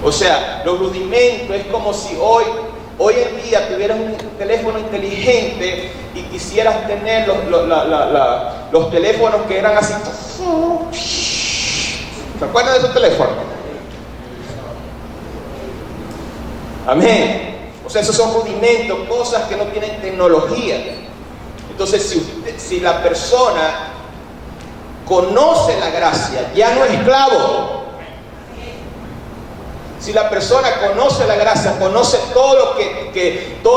O sea, los rudimentos es como si hoy en día tuvieras un teléfono inteligente y quisieras tener los teléfonos que eran así. ¿Se acuerdan de esos teléfonos? Amén. O sea, esos son rudimentos, cosas que no tienen tecnología. Entonces, si la persona conoce la gracia, ya no es esclavo. Si la persona conoce la gracia, conoce todo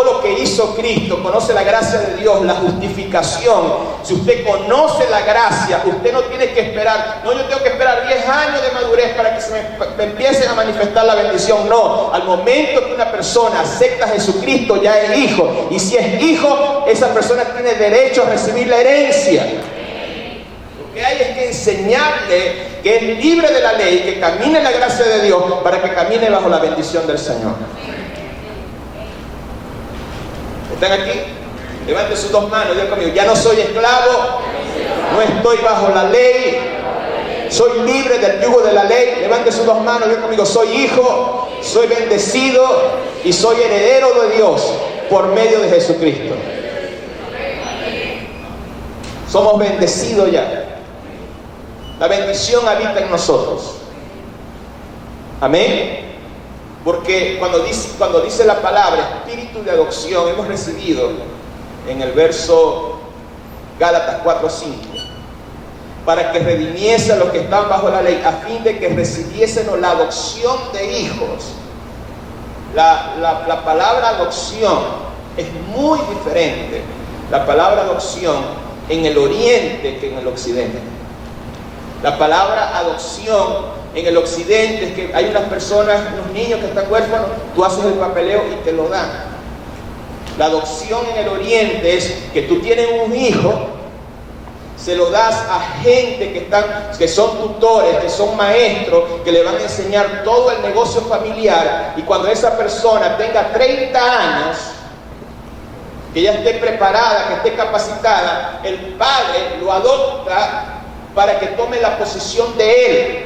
lo que hizo Cristo, conoce la gracia de Dios, la justificación. Si usted conoce la gracia, usted no tiene que esperar. No, yo tengo que esperar 10 años de madurez para que me empiecen a manifestar la bendición. No, al momento que una persona acepta a Jesucristo, ya es hijo. Y si es hijo, esa persona tiene derecho a recibir la herencia. Lo que hay es que enseñarle que es libre de la ley, que camine en la gracia de Dios para que camine bajo la bendición del Señor. ¿Están aquí? Levanten sus dos manos, digan conmigo, ya no soy esclavo, no estoy bajo la ley, soy libre del yugo de la ley. Levanten sus dos manos, digan conmigo, soy hijo, soy bendecido y soy heredero de Dios por medio de Jesucristo. Somos bendecidos ya. La bendición habita en nosotros. Amén. Porque cuando dice la palabra espíritu de adopción, hemos recibido en el verso Gálatas 4:5, para que redimiese a los que están bajo la ley, a fin de que recibiésemos la adopción de hijos. La palabra adopción es muy diferente. La palabra adopción en el oriente que en el occidente. La palabra adopción en el occidente es que hay unas personas, unos niños que están huérfanos, tú haces el papeleo y te lo dan. La adopción en el oriente es que tú tienes un hijo, se lo das a gente que son tutores, que son maestros, que le van a enseñar todo el negocio familiar, y cuando esa persona tenga 30 años, que ya esté preparada, que esté capacitada, el padre lo adopta para que tome la posición de él.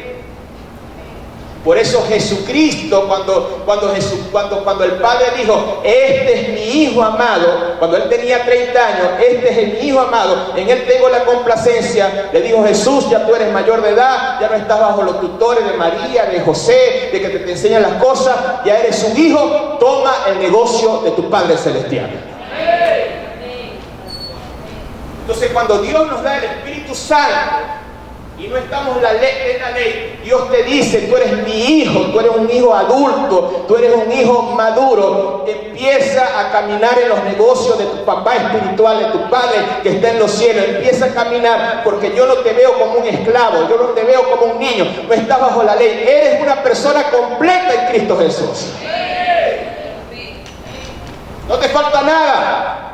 Por eso Jesucristo, cuando el Padre dijo, este es mi Hijo amado, cuando él tenía 30 años, este es mi Hijo amado, en él tengo la complacencia, le dijo Jesús, ya tú eres mayor de edad, ya no estás bajo los tutores de María, de José, de que te enseñan las cosas, ya eres un hijo, toma el negocio de tu Padre Celestial. Entonces, cuando Dios nos da el Espíritu Santo y no estamos en la ley, Dios te dice, tú eres mi hijo, tú eres un hijo adulto, tú eres un hijo maduro, empieza a caminar en los negocios de tu papá espiritual, de tu Padre que está en los cielos, empieza a caminar, porque yo no te veo como un esclavo, yo no te veo como un niño, no estás bajo la ley, eres una persona completa en Cristo Jesús. No te falta nada.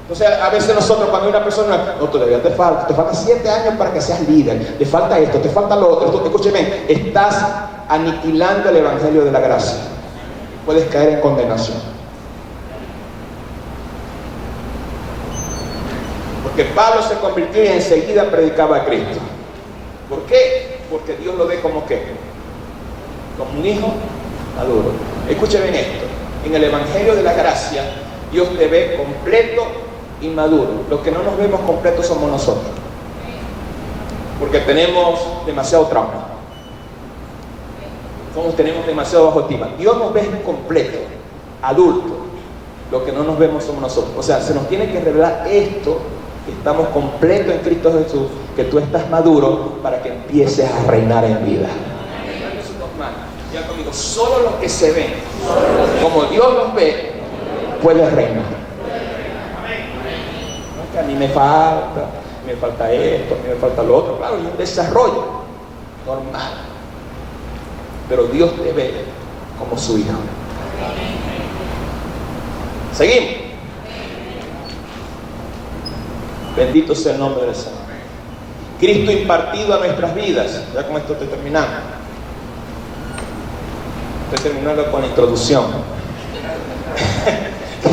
Entonces, a veces nosotros, cuando hay una persona, no, todavía te falta 7 años para que seas líder, te falta esto, te falta lo otro. Escúcheme, estás aniquilando el evangelio de la gracia. Puedes caer en condenación. Porque Pablo se convirtió y enseguida predicaba a Cristo. ¿Por qué? Porque Dios lo ve como ¿qué? Como un hijo maduro. Escuche bien esto. En el Evangelio de la Gracia, Dios te ve completo y maduro. Los que no nos vemos completos somos nosotros. Porque tenemos demasiado trauma. Tenemos demasiado bajo estima. Dios nos ve completo, adulto. Lo que no nos vemos somos nosotros. O sea, se nos tiene que revelar esto, que estamos completos en Cristo Jesús, que tú estás maduro para que empieces a reinar en vida. Ya conmigo, solo los que se ven como Dios los ve, pueden reinar. No es que a mí me falta esto, a mí me falta lo otro. Claro, hay un desarrollo normal. Pero Dios te ve como su hijo. Seguimos. Bendito sea el nombre del Señor. Cristo impartido a nuestras vidas. Ya con esto estoy terminando. Estoy terminando con la introducción.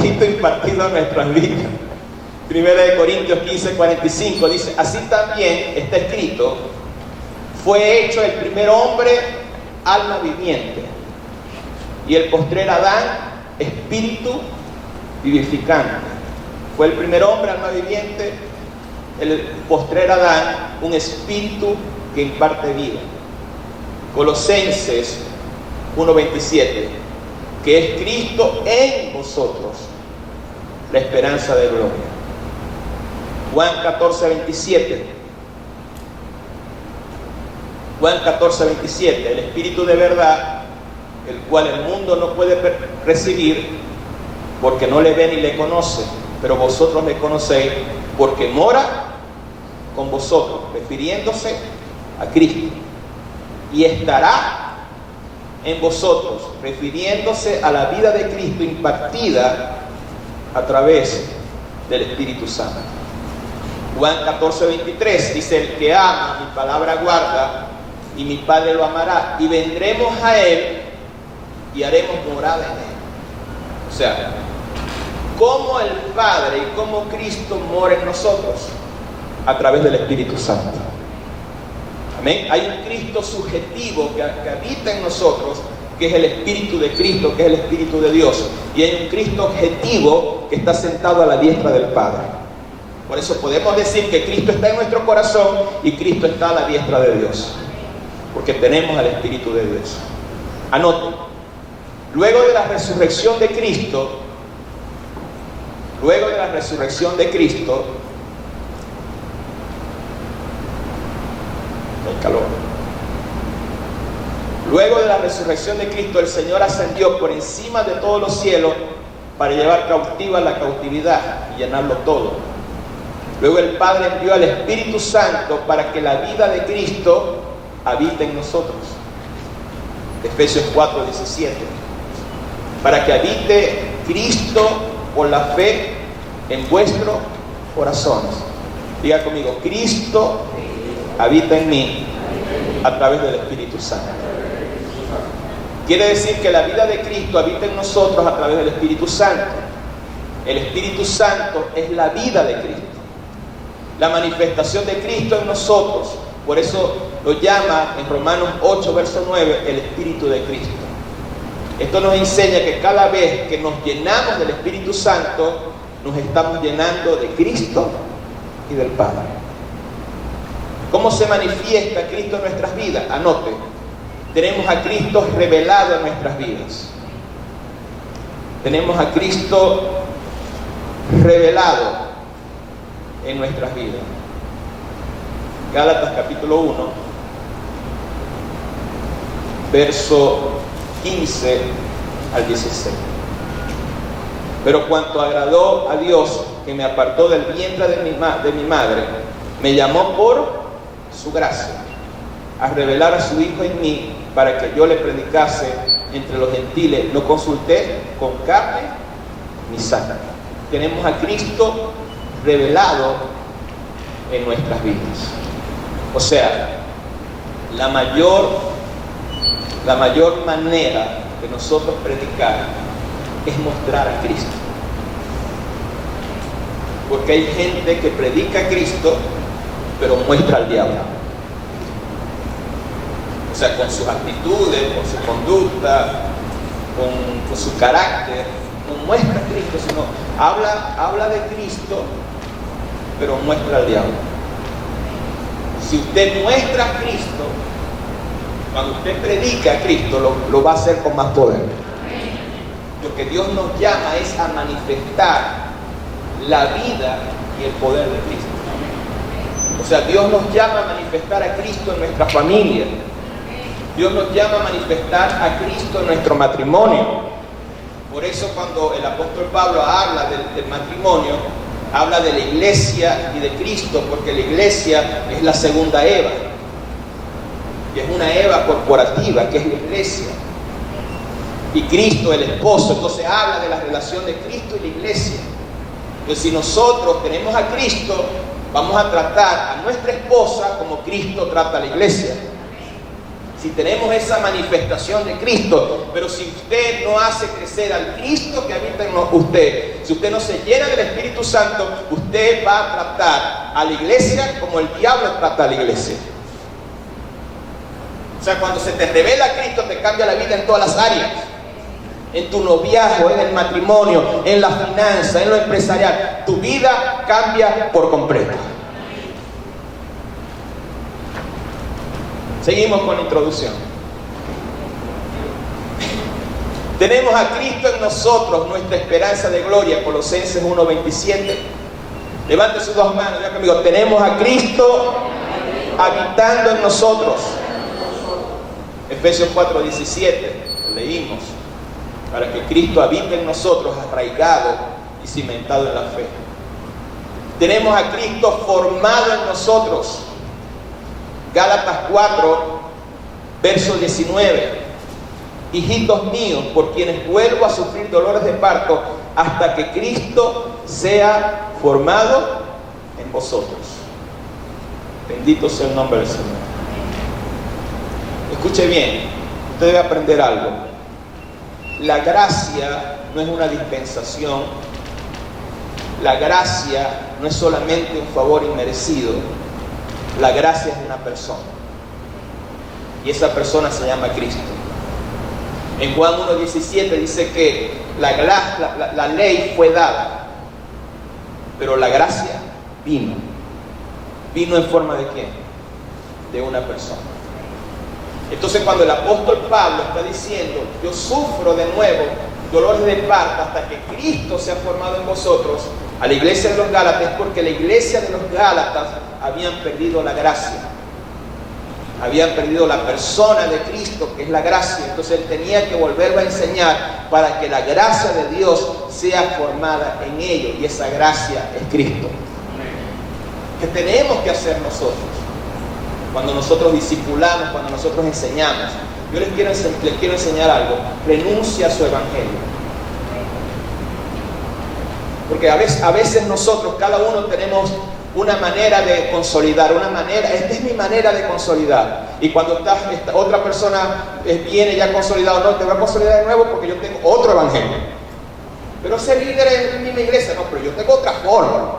Cristo impartido a nuestras vidas. 1 Corintios 15:45 dice: así también está escrito: fue hecho el primer hombre alma viviente, y el postrer Adán espíritu vivificante. Fue el primer hombre alma viviente, el postrer Adán un espíritu que imparte vida. Colosenses 1:27, que es Cristo en vosotros, la esperanza de gloria. Juan 14:27, el Espíritu de verdad, el cual el mundo no puede recibir porque no le ve ni le conoce, pero vosotros le conocéis porque mora con vosotros, refiriéndose a Cristo, y estará en vosotros, refiriéndose a la vida de Cristo impartida a través del Espíritu Santo. Juan 14:23 dice: el que ama mi palabra guarda, y mi Padre lo amará, y vendremos a él y haremos morada en él. O sea, cómo el Padre y cómo Cristo mora en nosotros, a través del Espíritu Santo. Amén. Hay un Cristo subjetivo que habita en nosotros, que es el Espíritu de Cristo, que es el Espíritu de Dios, y hay un Cristo objetivo que está sentado a la diestra del Padre. Por eso podemos decir que Cristo está en nuestro corazón y Cristo está a la diestra de Dios, porque tenemos al Espíritu de Dios. Anoten: luego de la resurrección de Cristo, el calor. Luego de la resurrección de Cristo, el Señor ascendió por encima de todos los cielos para llevar cautiva la cautividad y llenarlo todo. Luego el Padre envió al Espíritu Santo para que la vida de Cristo habite en nosotros. Efesios 4:17. Para que habite Cristo por la fe en vuestros corazones. Diga conmigo: Cristo habita en mí a través del Espíritu Santo. Quiere decir que la vida de Cristo habita en nosotros a través del Espíritu Santo. El Espíritu Santo es la vida de Cristo, la manifestación de Cristo en nosotros. Por eso lo llama en Romanos 8, verso 9, el Espíritu de Cristo. Esto nos enseña que cada vez que nos llenamos del Espíritu Santo, nos estamos llenando de Cristo y del Padre. ¿Cómo se manifiesta Cristo en nuestras vidas? Anote: tenemos a Cristo revelado en nuestras vidas. Tenemos a Cristo revelado en nuestras vidas. Gálatas capítulo 1, verso 15 al 16. Pero cuanto agradó a Dios, que me apartó del vientre de mi madre, me llamó por su gracia a revelar a su Hijo en mí, para que yo le predicase entre los gentiles. No consulté con carne ni sangre. Tenemos a Cristo revelado en nuestras vidas. O sea, la mayor manera de nosotros predicar es mostrar a Cristo. Porque hay gente que predica a Cristo, pero muestra al diablo. O sea, con sus actitudes, con su conducta, con su carácter, no muestra a Cristo, sino habla de Cristo, pero muestra al diablo. Si usted muestra a Cristo, cuando usted predica a Cristo, lo va a hacer con más poder. Lo que Dios nos llama es a manifestar la vida y el poder de Cristo. O sea, Dios nos llama a manifestar a Cristo en nuestra familia. Dios nos llama a manifestar a Cristo en nuestro matrimonio. Por eso cuando el apóstol Pablo habla del matrimonio, habla de la iglesia y de Cristo, porque la iglesia es la segunda Eva. Y es una Eva corporativa, que es la iglesia. Y Cristo, el esposo. Entonces habla de la relación de Cristo y la iglesia. Entonces, si nosotros tenemos a Cristo, vamos a tratar a nuestra esposa como Cristo trata a la iglesia. Si tenemos esa manifestación de Cristo, pero si usted no hace crecer al Cristo que habita en usted, si usted no se llena del Espíritu Santo, usted va a tratar a la iglesia como el diablo trata a la iglesia. O sea, cuando se te revela Cristo, te cambia la vida en todas las áreas. En tu noviazgo, en el matrimonio, en la finanza, en lo empresarial. Tu vida cambia por completo. Seguimos con la introducción. Tenemos a Cristo en nosotros, nuestra esperanza de gloria. Colosenses 1:27. Levante sus dos manos, diga conmigo. Tenemos a Cristo habitando en nosotros. Efesios 4:17. Lo leímos. Para que Cristo habite en nosotros, arraigado y cimentado en la fe. Tenemos a Cristo formado en nosotros. Gálatas 4, verso 19. Hijitos míos, por quienes vuelvo a sufrir dolores de parto, hasta que Cristo sea formado en vosotros. Bendito sea el nombre del Señor. Escuche bien, usted debe aprender algo. La gracia no es una dispensación. La gracia no es solamente un favor inmerecido. La gracia es una persona. Y esa persona se llama Cristo. En Juan 1:17 dice que la ley fue dada, pero la gracia vino. ¿Vino en forma de quién? De una persona. Entonces cuando el apóstol Pablo está diciendo, yo sufro de nuevo dolores de parto hasta que Cristo se ha formado en vosotros, a la iglesia de los Gálatas, es porque la iglesia de los Gálatas habían perdido la gracia. Habían perdido la persona de Cristo, que es la gracia. Entonces él tenía que volverlo a enseñar para que la gracia de Dios sea formada en ellos. Y esa gracia es Cristo. ¿Qué tenemos que hacer nosotros? Cuando nosotros discipulamos, cuando nosotros enseñamos. Yo les quiero enseñar algo. Renuncia a su evangelio. Porque a veces nosotros, cada uno tenemos una manera de consolidar, esta es mi manera de consolidar. Y cuando otra persona viene ya consolidado, no, te voy a consolidar de nuevo porque yo tengo otro evangelio. Pero ese líder es en mi iglesia, no, pero yo tengo otra forma.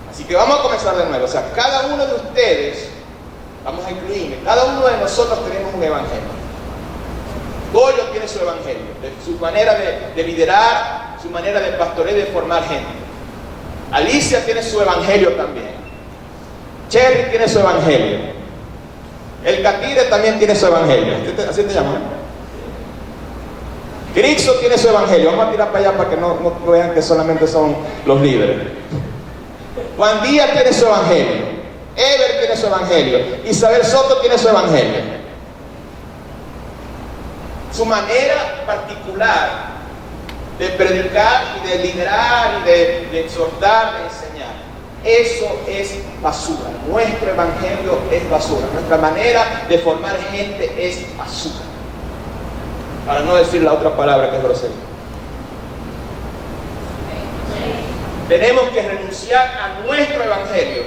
Así que vamos a comenzar de nuevo. O sea, cada uno de ustedes, vamos a incluirme, cada uno de nosotros tenemos un evangelio. Goyo tiene su evangelio, su manera de liderar, su manera de pastorear y de formar gente. Alicia tiene su evangelio también. Cherry tiene su evangelio. El Catire también tiene su evangelio. ¿Así te llaman? Grixo tiene su evangelio. Vamos a tirar para allá para que no vean que solamente son los líderes. Juan Díaz tiene su evangelio. Ever tiene su evangelio. Isabel Soto tiene su evangelio. Su manera particular de predicar y de liderar y de exhortar, de enseñar. Eso es basura. Nuestro evangelio es basura. Nuestra manera de formar gente es basura. Para no decir la otra palabra que es grosería. Tenemos que renunciar a nuestro evangelio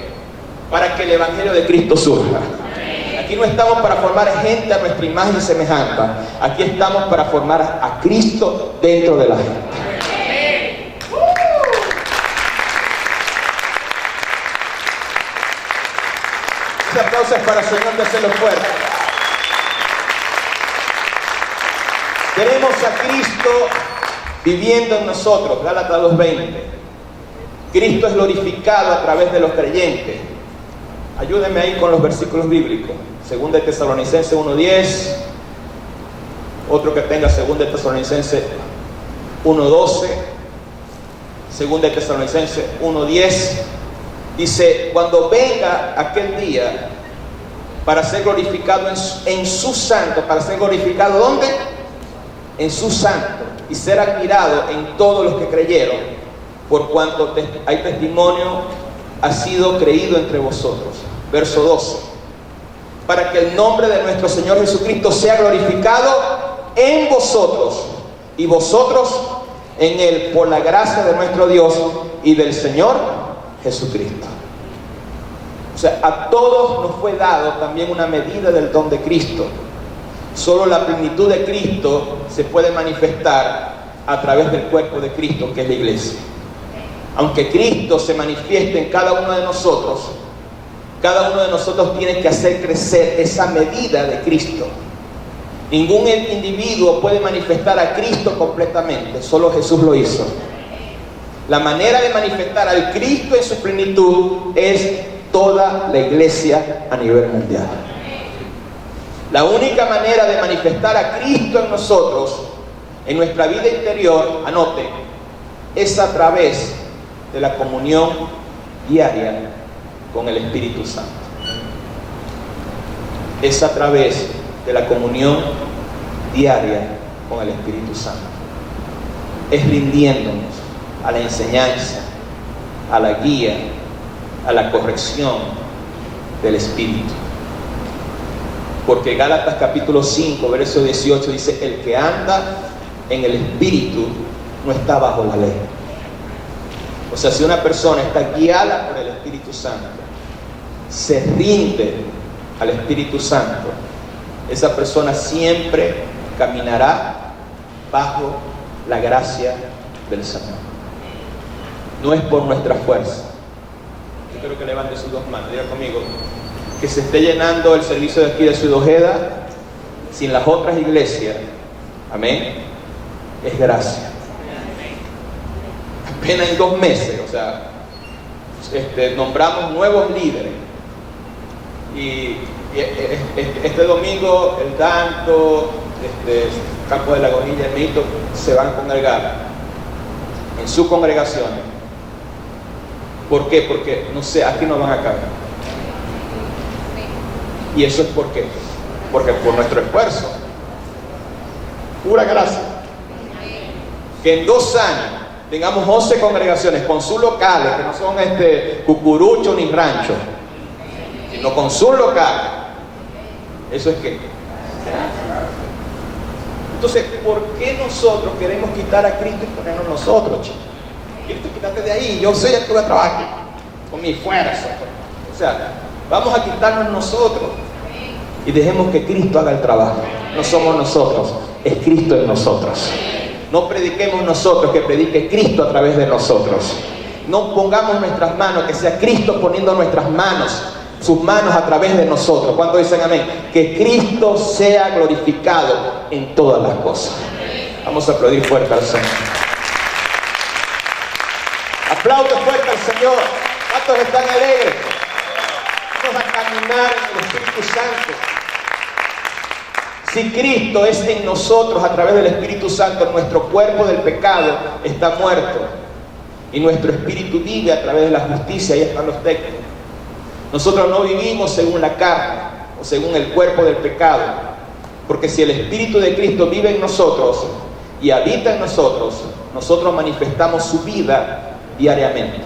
para que el evangelio de Cristo surja. Aquí no estamos para formar gente a nuestra imagen y semejanza. Aquí estamos para formar a Cristo dentro de la gente. aplausos para el Señor, déselo fuerte. Tenemos a Cristo viviendo en nosotros, Gálatas 2:20. Cristo es glorificado a través de los creyentes. Ayúdenme ahí con los versículos bíblicos. 2 de Tesalonicenses 1:10. Otro que tenga 2 de Tesalonicenses 1:12. 2 de Tesalonicenses 1:10. Dice, cuando venga aquel día para ser glorificado en su santo, para ser glorificado ¿dónde? En su santo, y ser admirado en todos los que creyeron, por cuanto hay testimonio, ha sido creído entre vosotros. Verso 12. Para que el nombre de nuestro Señor Jesucristo sea glorificado en vosotros, y vosotros en Él, por la gracia de nuestro Dios y del Señor Jesucristo. O sea, a todos nos fue dado también una medida del don de Cristo. Solo la plenitud de Cristo se puede manifestar a través del cuerpo de Cristo, que es la iglesia. Aunque Cristo se manifieste en cada uno de nosotros tiene que hacer crecer esa medida de Cristo. Ningún individuo puede manifestar a Cristo completamente, solo Jesús lo hizo. La manera de manifestar al Cristo en su plenitud es toda la iglesia a nivel mundial. La única manera de manifestar a Cristo en nosotros, en nuestra vida interior, anote, es a través de la comunión diaria con el Espíritu Santo. Es a través de la comunión diaria con el Espíritu Santo. Es rindiéndonos a la enseñanza, a la guía, a la corrección del Espíritu. Porque Gálatas capítulo 5, verso 18 dice, el que anda en el Espíritu no está bajo la ley. O sea, si una persona está guiada por el Espíritu Santo, se rinde al Espíritu Santo, esa persona siempre caminará bajo la gracia del Señor. No es por nuestra fuerza. Yo quiero que levante sus dos manos, diga conmigo, que se esté llenando el servicio de aquí de Ciudad Ojeda sin las otras iglesias, amén, es gracia. Apenas en 2 meses, o sea, nombramos nuevos líderes, y este domingo el Danto, Campo de la Agonilla, el Mito se van a congregar en sus congregaciones. ¿Por qué? Porque, no sé, aquí no van a caber. ¿Y eso es por qué? Porque por nuestro esfuerzo. Pura gracia. Que en 2 años tengamos 11 congregaciones con sus locales, que no son cucurucho ni rancho, sino con sus locales. ¿Eso es qué? Entonces, ¿por qué nosotros queremos quitar a Cristo y ponernos nosotros, chicos? Cristo, quítate de ahí, yo soy el que voy a trabajar con mi fuerza. O sea, vamos a quitarnos nosotros y dejemos que Cristo haga el trabajo. No somos nosotros, es Cristo en nosotros. No prediquemos nosotros, que predique Cristo a través de nosotros. No pongamos nuestras manos, que sea Cristo poniendo nuestras manos, sus manos a través de nosotros. ¿Cuántos dicen amén? Que Cristo sea glorificado en todas las cosas. Vamos a aplaudir fuerte al Señor. Aplaude fuerte al Señor. ¿Cuántos están alegres? Vamos a caminar en el Espíritu Santo. Si Cristo es en nosotros a través del Espíritu Santo, nuestro cuerpo del pecado está muerto y nuestro espíritu vive a través de la justicia. Ahí están los textos. Nosotros no vivimos según la carne o según el cuerpo del pecado, porque si el Espíritu de Cristo vive en nosotros y habita en nosotros, nosotros manifestamos su vida diariamente,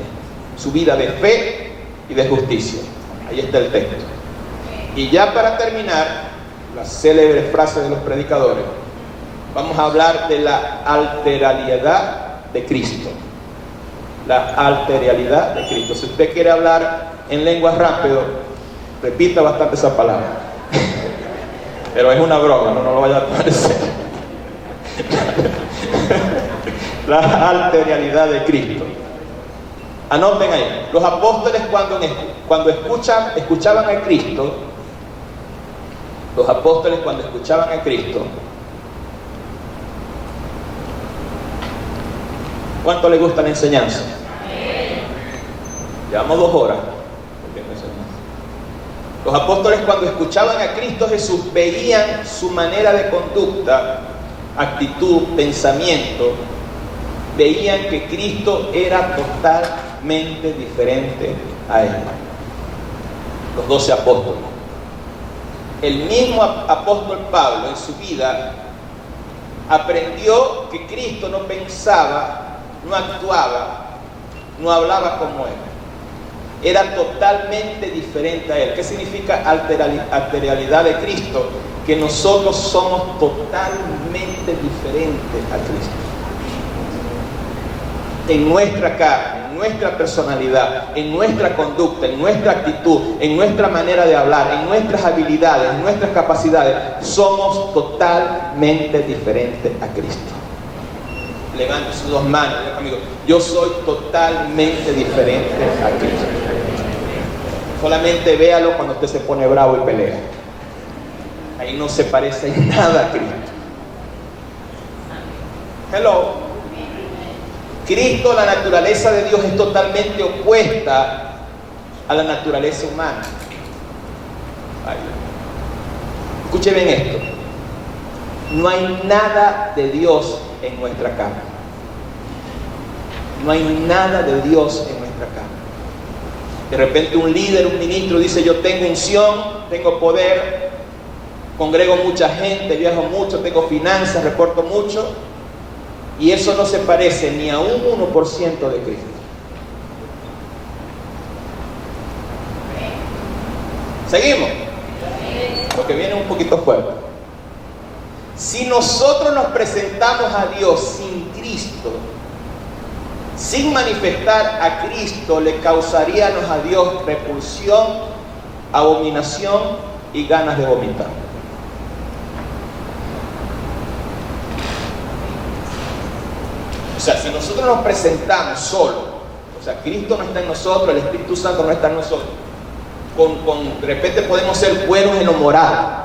su vida de fe y de justicia. Ahí está el texto. Y ya para terminar, la célebre frase de los predicadores, vamos a hablar de la alteralidad de Cristo. La alteralidad de Cristo. Si usted quiere hablar en lenguas rápido, repita bastante esa palabra. Pero es una broma, no lo vaya a parecer. La alteralidad de Cristo. Anoten ahí, los apóstoles cuando escuchaban a Cristo, los apóstoles cuando escuchaban a Cristo, ¿cuánto les gusta la enseñanza? Llevamos 2 horas. Los apóstoles cuando escuchaban a Cristo Jesús veían su manera de conducta, actitud, pensamiento, veían que Cristo era totalmente diferente a él. Los 12 apóstoles. El mismo apóstol Pablo en su vida aprendió que Cristo no pensaba, no actuaba, no hablaba como él. Era totalmente diferente a él. ¿Qué significa alteralidad de Cristo? Que nosotros somos totalmente diferentes a Cristo. En nuestra carne, en nuestra personalidad, en nuestra conducta, en nuestra actitud, en nuestra manera de hablar, en nuestras habilidades, en nuestras capacidades, somos totalmente diferentes a Cristo. Levante sus 2 manos, amigo. Yo soy totalmente diferente a Cristo. Solamente véalo cuando usted se pone bravo y pelea. Ahí no se parece en nada a Cristo. Hello. Cristo, la naturaleza de Dios es totalmente opuesta a la naturaleza humana. Escuchen bien esto. No hay nada de Dios en nuestra carne. No hay nada de Dios en nuestra carne. De repente un líder, un ministro dice: yo tengo unción, tengo poder, congrego mucha gente, viajo mucho, tengo finanzas, reporto mucho. Y eso no se parece ni a un 1% de Cristo. ¿Seguimos? Porque viene un poquito fuerte. Si nosotros nos presentamos a Dios sin Cristo, sin manifestar a Cristo, le causaríamos a Dios repulsión, abominación y ganas de vomitar. O sea, si nosotros nos presentamos solo, o sea, Cristo no está en nosotros, el Espíritu Santo no está en nosotros, de repente podemos ser buenos en lo moral.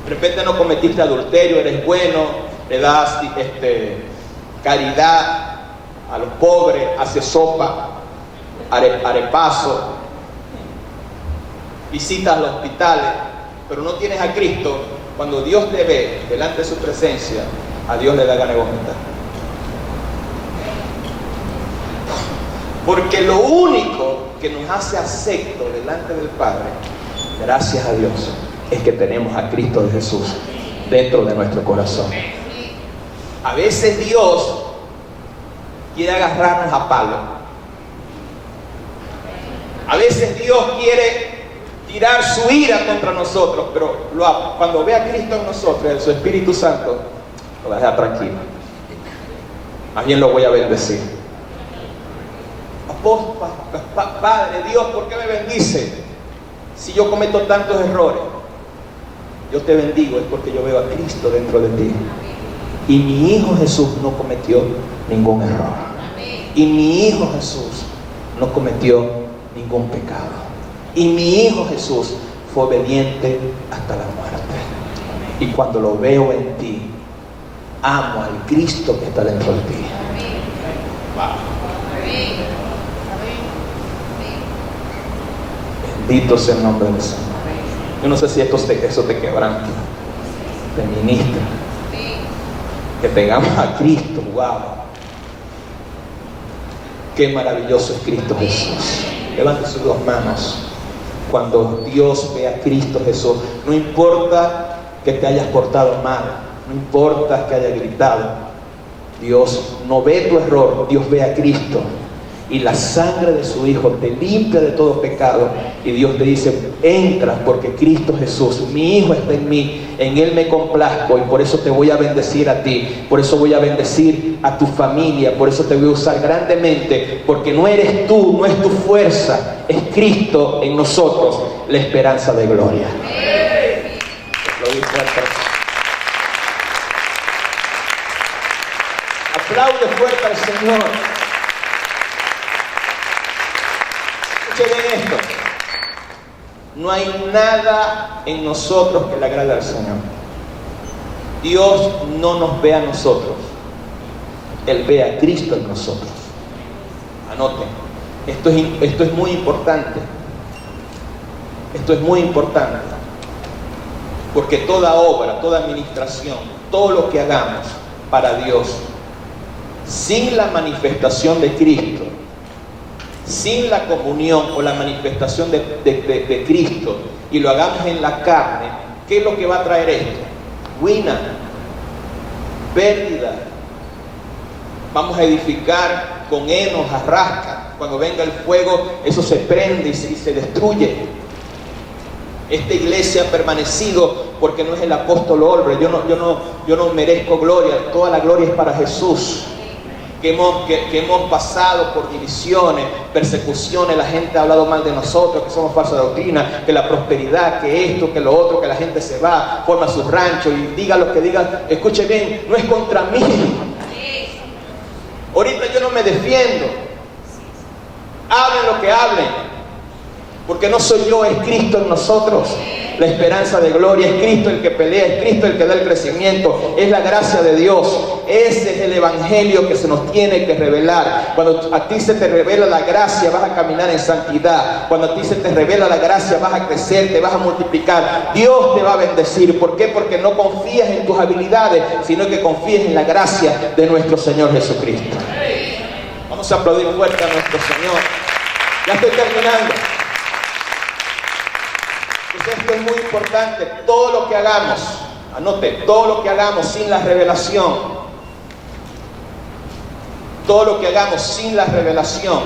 De repente no cometiste adulterio, eres bueno, le das caridad a los pobres, haces sopa, arepazo, visitas los hospitales, pero no tienes a Cristo. Cuando Dios te ve delante de su presencia, a Dios le da ganas de vomitar. Porque lo único que nos hace acepto delante del Padre, gracias a Dios, es que tenemos a Cristo de Jesús dentro de nuestro corazón. A veces Dios quiere agarrarnos a palo. A veces Dios quiere tirar su ira contra nosotros, pero cuando ve a Cristo en nosotros, en su Espíritu Santo, lo va a dejar tranquilo. Más bien lo voy a bendecir. Padre Dios, ¿por qué me bendice? Si yo cometo tantos errores, yo te bendigo, es porque yo veo a Cristo dentro de ti. Y mi Hijo Jesús no cometió ningún error. Y mi Hijo Jesús no cometió ningún pecado. Y mi Hijo Jesús fue obediente hasta la muerte. Y cuando lo veo en ti, amo al Cristo que está dentro de ti. Wow. Bendito sea el nombre del Señor. Yo no sé si eso te quebranta, te ministra. Que tengamos a Cristo. Wow. Qué maravilloso es Cristo Jesús. Levante sus 2 manos. Cuando Dios ve a Cristo Jesús, no importa que te hayas portado mal, no importa que hayas gritado, Dios no ve tu error, Dios ve a Cristo. Y la sangre de su Hijo te limpia de todo pecado. Y Dios te dice: entras porque Cristo Jesús, mi Hijo, está en mí. En Él me complazco y por eso te voy a bendecir a ti. Por eso voy a bendecir a tu familia. Por eso te voy a usar grandemente. Porque no eres tú, no es tu fuerza. Es Cristo en nosotros, la esperanza de gloria. Aplaude fuerte al Señor. Escuche bien esto. No hay nada en nosotros que le agrade al Señor. Dios no nos ve a nosotros. Él ve a Cristo en nosotros. Anoten. Esto es muy importante. Esto es muy importante. Porque toda obra, toda administración, todo lo que hagamos para Dios, sin la manifestación de Cristo, sin la comunión o la manifestación de Cristo, y lo hagamos en la carne, ¿qué es lo que va a traer esto? Ruina, pérdida. Vamos a edificar con heno, jarrasca. Cuando venga el fuego, eso se prende y se destruye. Esta iglesia ha permanecido porque no es el apóstol Olbrecht. Yo no merezco gloria. Toda la gloria es para Jesús. Que hemos pasado por divisiones, persecuciones, la gente ha hablado mal de nosotros, que somos falsa doctrina, que la prosperidad, que esto, que lo otro, que la gente se va, forma sus ranchos y diga lo que diga. Escuche bien, no es contra mí. Ahorita yo no me defiendo. Hablen lo que hablen, porque no soy yo, es Cristo en nosotros. La esperanza de gloria es Cristo el que pelea, es Cristo el que da el crecimiento, es la gracia de Dios. Ese es el evangelio que se nos tiene que revelar. Cuando a ti se te revela la gracia, vas a caminar en santidad. Cuando a ti se te revela la gracia, vas a crecer, te vas a multiplicar. Dios te va a bendecir. ¿Por qué? Porque no confías en tus habilidades, sino que confías en la gracia de nuestro Señor Jesucristo. Vamos a aplaudir fuerte a nuestro Señor. Ya estoy terminando. Esto es muy importante. Todo lo que hagamos, anote, todo lo que hagamos sin la revelación, todo lo que hagamos sin la revelación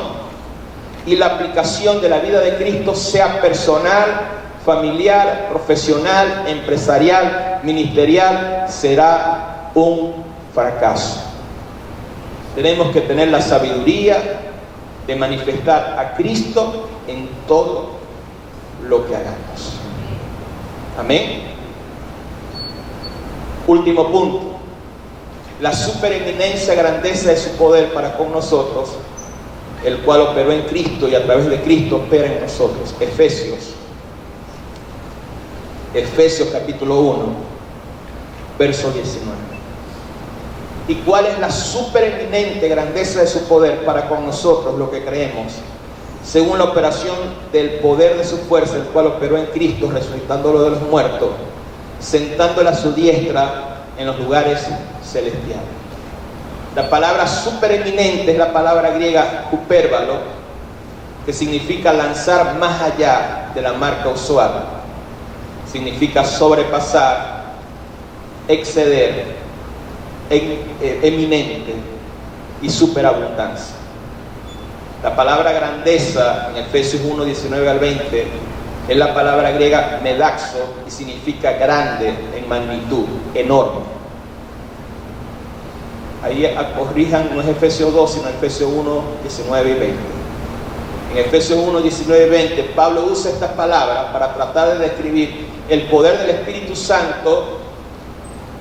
y la aplicación de la vida de Cristo, sea personal, familiar, profesional, empresarial, ministerial, será un fracaso. Tenemos que tener la sabiduría de manifestar a Cristo en todo lo que hagamos. Amén. Último punto. La supereminencia, grandeza de su poder para con nosotros, el cual operó en Cristo y a través de Cristo opera en nosotros. Efesios capítulo 1, verso 19. ¿Y cuál es la supereminente grandeza de su poder para con nosotros, lo que creemos? Según la operación del poder de su fuerza, el cual operó en Cristo, resucitándolo de los muertos, sentándolo a su diestra en los lugares celestiales. La palabra supereminente es la palabra griega hupérbalo, que significa lanzar más allá de la marca usual. Significa sobrepasar, exceder, eminente y superabundancia. La palabra grandeza en Efesios 1, 19 al 20 es la palabra griega medaxo y significa grande en magnitud, enorme. Ahí corrijan, no es Efesios 2, sino Efesios 1, 19 y 20. En Efesios 1, 19 y 20, Pablo usa estas palabras para tratar de describir el poder del Espíritu Santo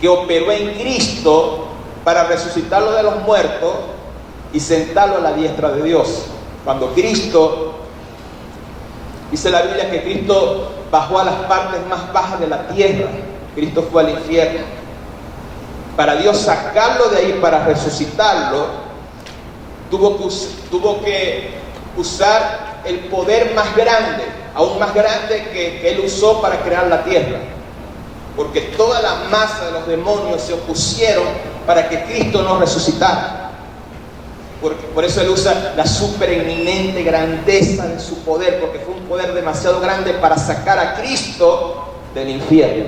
que operó en Cristo para resucitarlo de los muertos y sentarlo a la diestra de Dios. Cuando Cristo, dice la Biblia que Cristo bajó a las partes más bajas de la tierra, Cristo fue al infierno. Para Dios sacarlo de ahí, para resucitarlo, tuvo que usar el poder más grande, aún más grande que Él usó para crear la tierra. Porque toda la masa de los demonios se opusieron para que Cristo no resucitara. Por eso Él usa la supereminente grandeza de su poder, porque fue un poder demasiado grande para sacar a Cristo del infierno.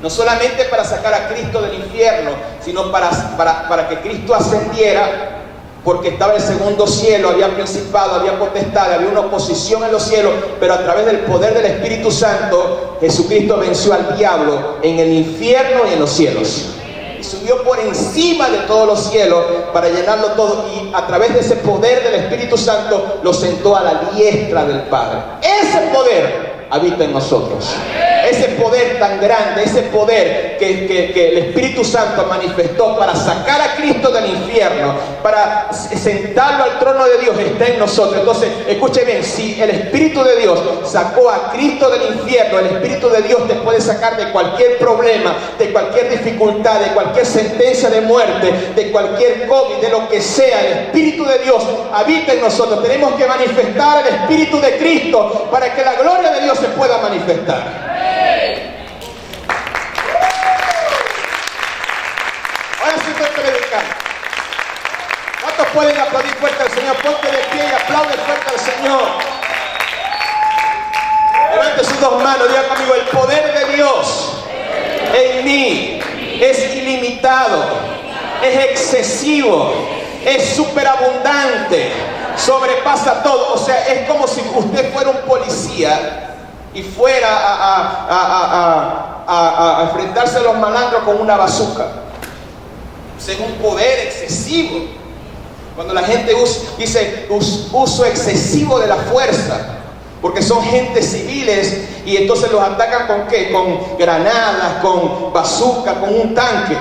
No solamente para sacar a Cristo del infierno, sino para que Cristo ascendiera, porque estaba el segundo cielo, había principado, había potestad, había una oposición en los cielos, pero a través del poder del Espíritu Santo, Jesucristo venció al diablo en el infierno y en los cielos. Y subió por encima de todos los cielos para llenarlo todo, y a través de ese poder del Espíritu Santo lo sentó a la diestra del Padre. Ese poder habita en nosotros. ese poder tan grande, ese poder que el Espíritu Santo manifestó para sacar a Cristo del infierno, para sentarlo al trono de Dios, está en nosotros. Entonces, escuche bien, si el Espíritu de Dios sacó a Cristo del infierno, el Espíritu de Dios te puede sacar de cualquier problema, de cualquier dificultad, de cualquier sentencia de muerte, de cualquier COVID, de lo que sea. El Espíritu de Dios habita en nosotros. Tenemos que manifestar el Espíritu de Cristo para que la gloria de Dios se pueda manifestar. Ahora sí estoy predicando. ¿Cuántos pueden aplaudir fuerte al Señor? Ponte de pie y aplaude fuerte al Señor. Levante sus dos manos, diga conmigo: el poder de Dios en mí es ilimitado, es excesivo, es superabundante, sobrepasa todo. O sea, es como si usted fuera un policía y fuera a enfrentarse a los malandros con una bazooka. Es un poder excesivo. Cuando la gente dice uso excesivo de la fuerza, porque son gente civiles y entonces los atacan ¿con qué? Con granadas, con bazooka, con un tanque.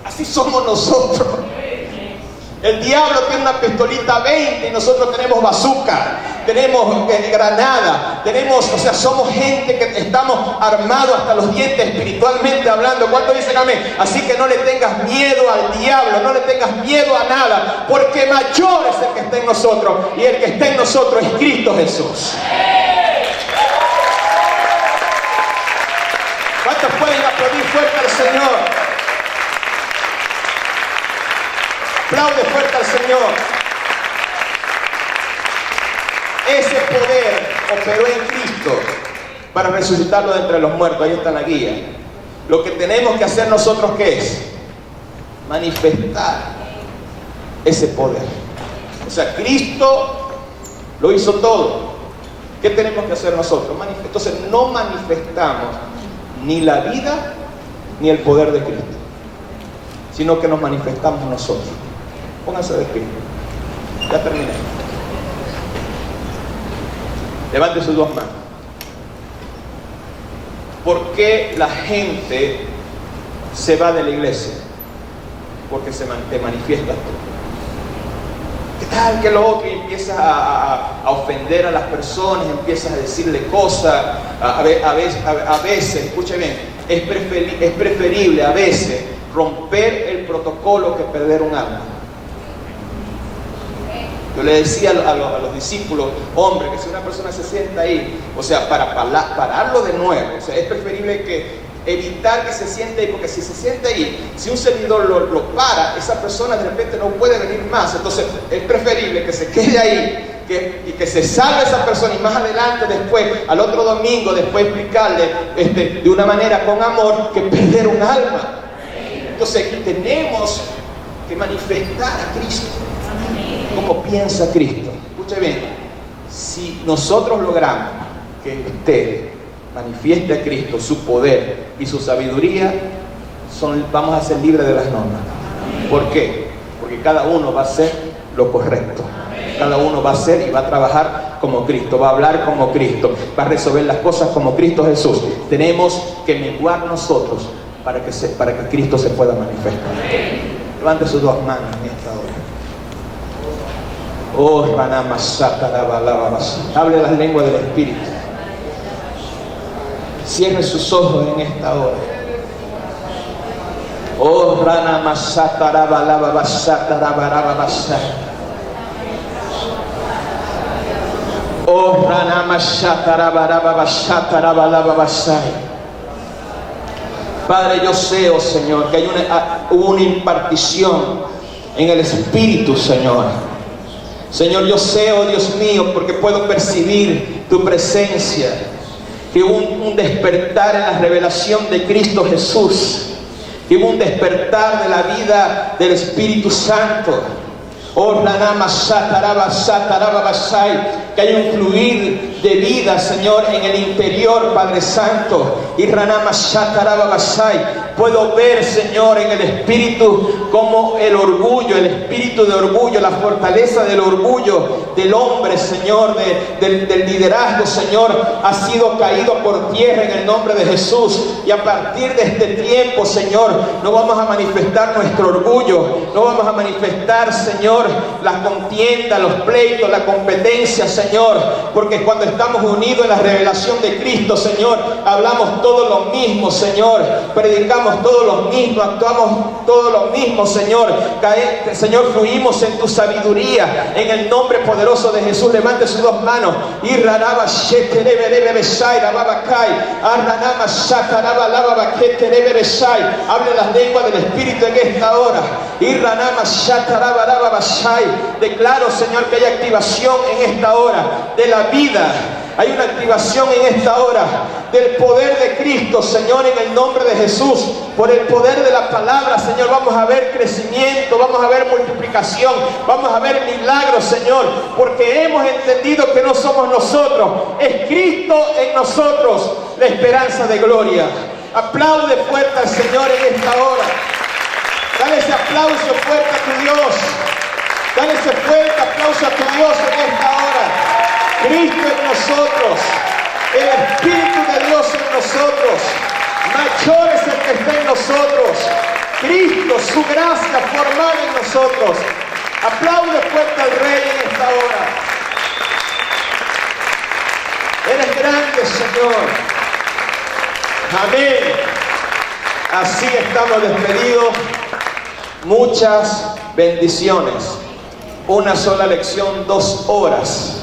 Así somos nosotros. El diablo tiene una pistolita 20 y nosotros tenemos bazooka, tenemos granada, somos gente que estamos armados hasta los dientes espiritualmente hablando. ¿Cuántos dicen amén? Así que no le tengas miedo al diablo, no le tengas miedo a nada, porque mayor es el que está en nosotros, y el que está en nosotros es Cristo Jesús. ¿Cuántos pueden aplaudir fuerte al Señor? Aplaude fuerte al Señor. Ese poder operó en Cristo para resucitarlo de entre los muertos. Ahí está la guía. Lo que tenemos que hacer nosotros, ¿qué es? Manifestar ese poder. O sea, Cristo lo hizo todo. ¿Qué tenemos que hacer nosotros? Entonces no manifestamos ni la vida ni el poder de Cristo, sino que nos manifestamos nosotros. Pónganse de pie. Ya terminé. Levante sus dos manos. ¿Por qué la gente se va de la iglesia? Porque te manifiestas tú. ¿Qué tal que lo otro? Y empiezas a ofender a las personas, empiezas a decirle cosas. A veces, escuche bien, es preferible a veces romper el protocolo que perder un alma. Yo le decía a los discípulos, hombre, que si una persona se sienta ahí, o sea, para pararlo de nuevo, o sea, es preferible que evitar que se siente ahí, porque si se siente ahí, si un servidor lo para, esa persona de repente no puede venir más. Entonces es preferible que se quede ahí y que se salve esa persona, y más adelante, después, al otro domingo, después explicarle de una manera con amor, que perder un alma. Entonces tenemos que manifestar a Cristo como piensa Cristo. Escuche bien, si nosotros logramos que usted manifieste a Cristo, su poder y su sabiduría, vamos a ser libres de las normas. ¿Por qué? Porque cada uno va a hacer lo correcto. Cada uno va a hacer y va a trabajar como Cristo, va a hablar como Cristo, va a resolver las cosas como Cristo Jesús. Tenemos que menguar nosotros para que Cristo se pueda manifestar. Levante sus dos manos en esta hora. Oh, hable las lenguas del Espíritu. Cierre sus ojos en esta hora. Oh, Rana Masata Rabalaba Basata Rabaraba Basata. Oh, Rana Masata Rabaraba Basata Rabalaba Basata. Padre, yo sé, oh Señor, que hay una impartición en el Espíritu, Señor. Señor, yo sé, oh Dios mío, porque puedo percibir tu presencia, que hubo un despertar en la revelación de Cristo Jesús, que hubo un despertar de la vida del Espíritu Santo. Oh, que hay un fluir de vida, Señor, en el interior, Padre Santo. Y Puedo ver, Señor, en el espíritu como el orgullo, el espíritu de orgullo, la fortaleza del orgullo del hombre, Señor, del liderazgo, Señor, ha sido caído por tierra en el nombre de Jesús. Y a partir de este tiempo, Señor, no vamos a manifestar nuestro orgullo, no vamos a manifestar, Señor, la contienda, los pleitos, la competencia, Señor, porque cuando estamos unidos en la revelación de Cristo, Señor, hablamos todo lo mismo, Señor, predicamos todos los mismos, actuamos todos los mismos, Señor. Señor, fluimos en tu sabiduría, en el nombre poderoso de Jesús. Levante sus dos manos y hable las lenguas del Espíritu en esta hora. Declaro, Señor, que hay activación en esta hora de la vida. Hay una activación en esta hora del poder de Cristo, Señor, en el nombre de Jesús. Por el poder de la palabra, Señor, vamos a ver crecimiento, vamos a ver multiplicación, vamos a ver milagros, Señor, porque hemos entendido que no somos nosotros, es Cristo en nosotros, la esperanza de gloria. Aplaude fuerte al Señor en esta hora. Dale ese aplauso fuerte a tu Dios. Dale ese fuerte aplauso a tu Dios en esta hora. Cristo en nosotros, el Espíritu de Dios en nosotros, mayor es el que está en nosotros, Cristo, su gracia formada en nosotros. Aplaude fuerte al Rey en esta hora. Eres grande, Señor. Amén. Así estamos despedidos. Muchas bendiciones. Una sola lección, 2 horas.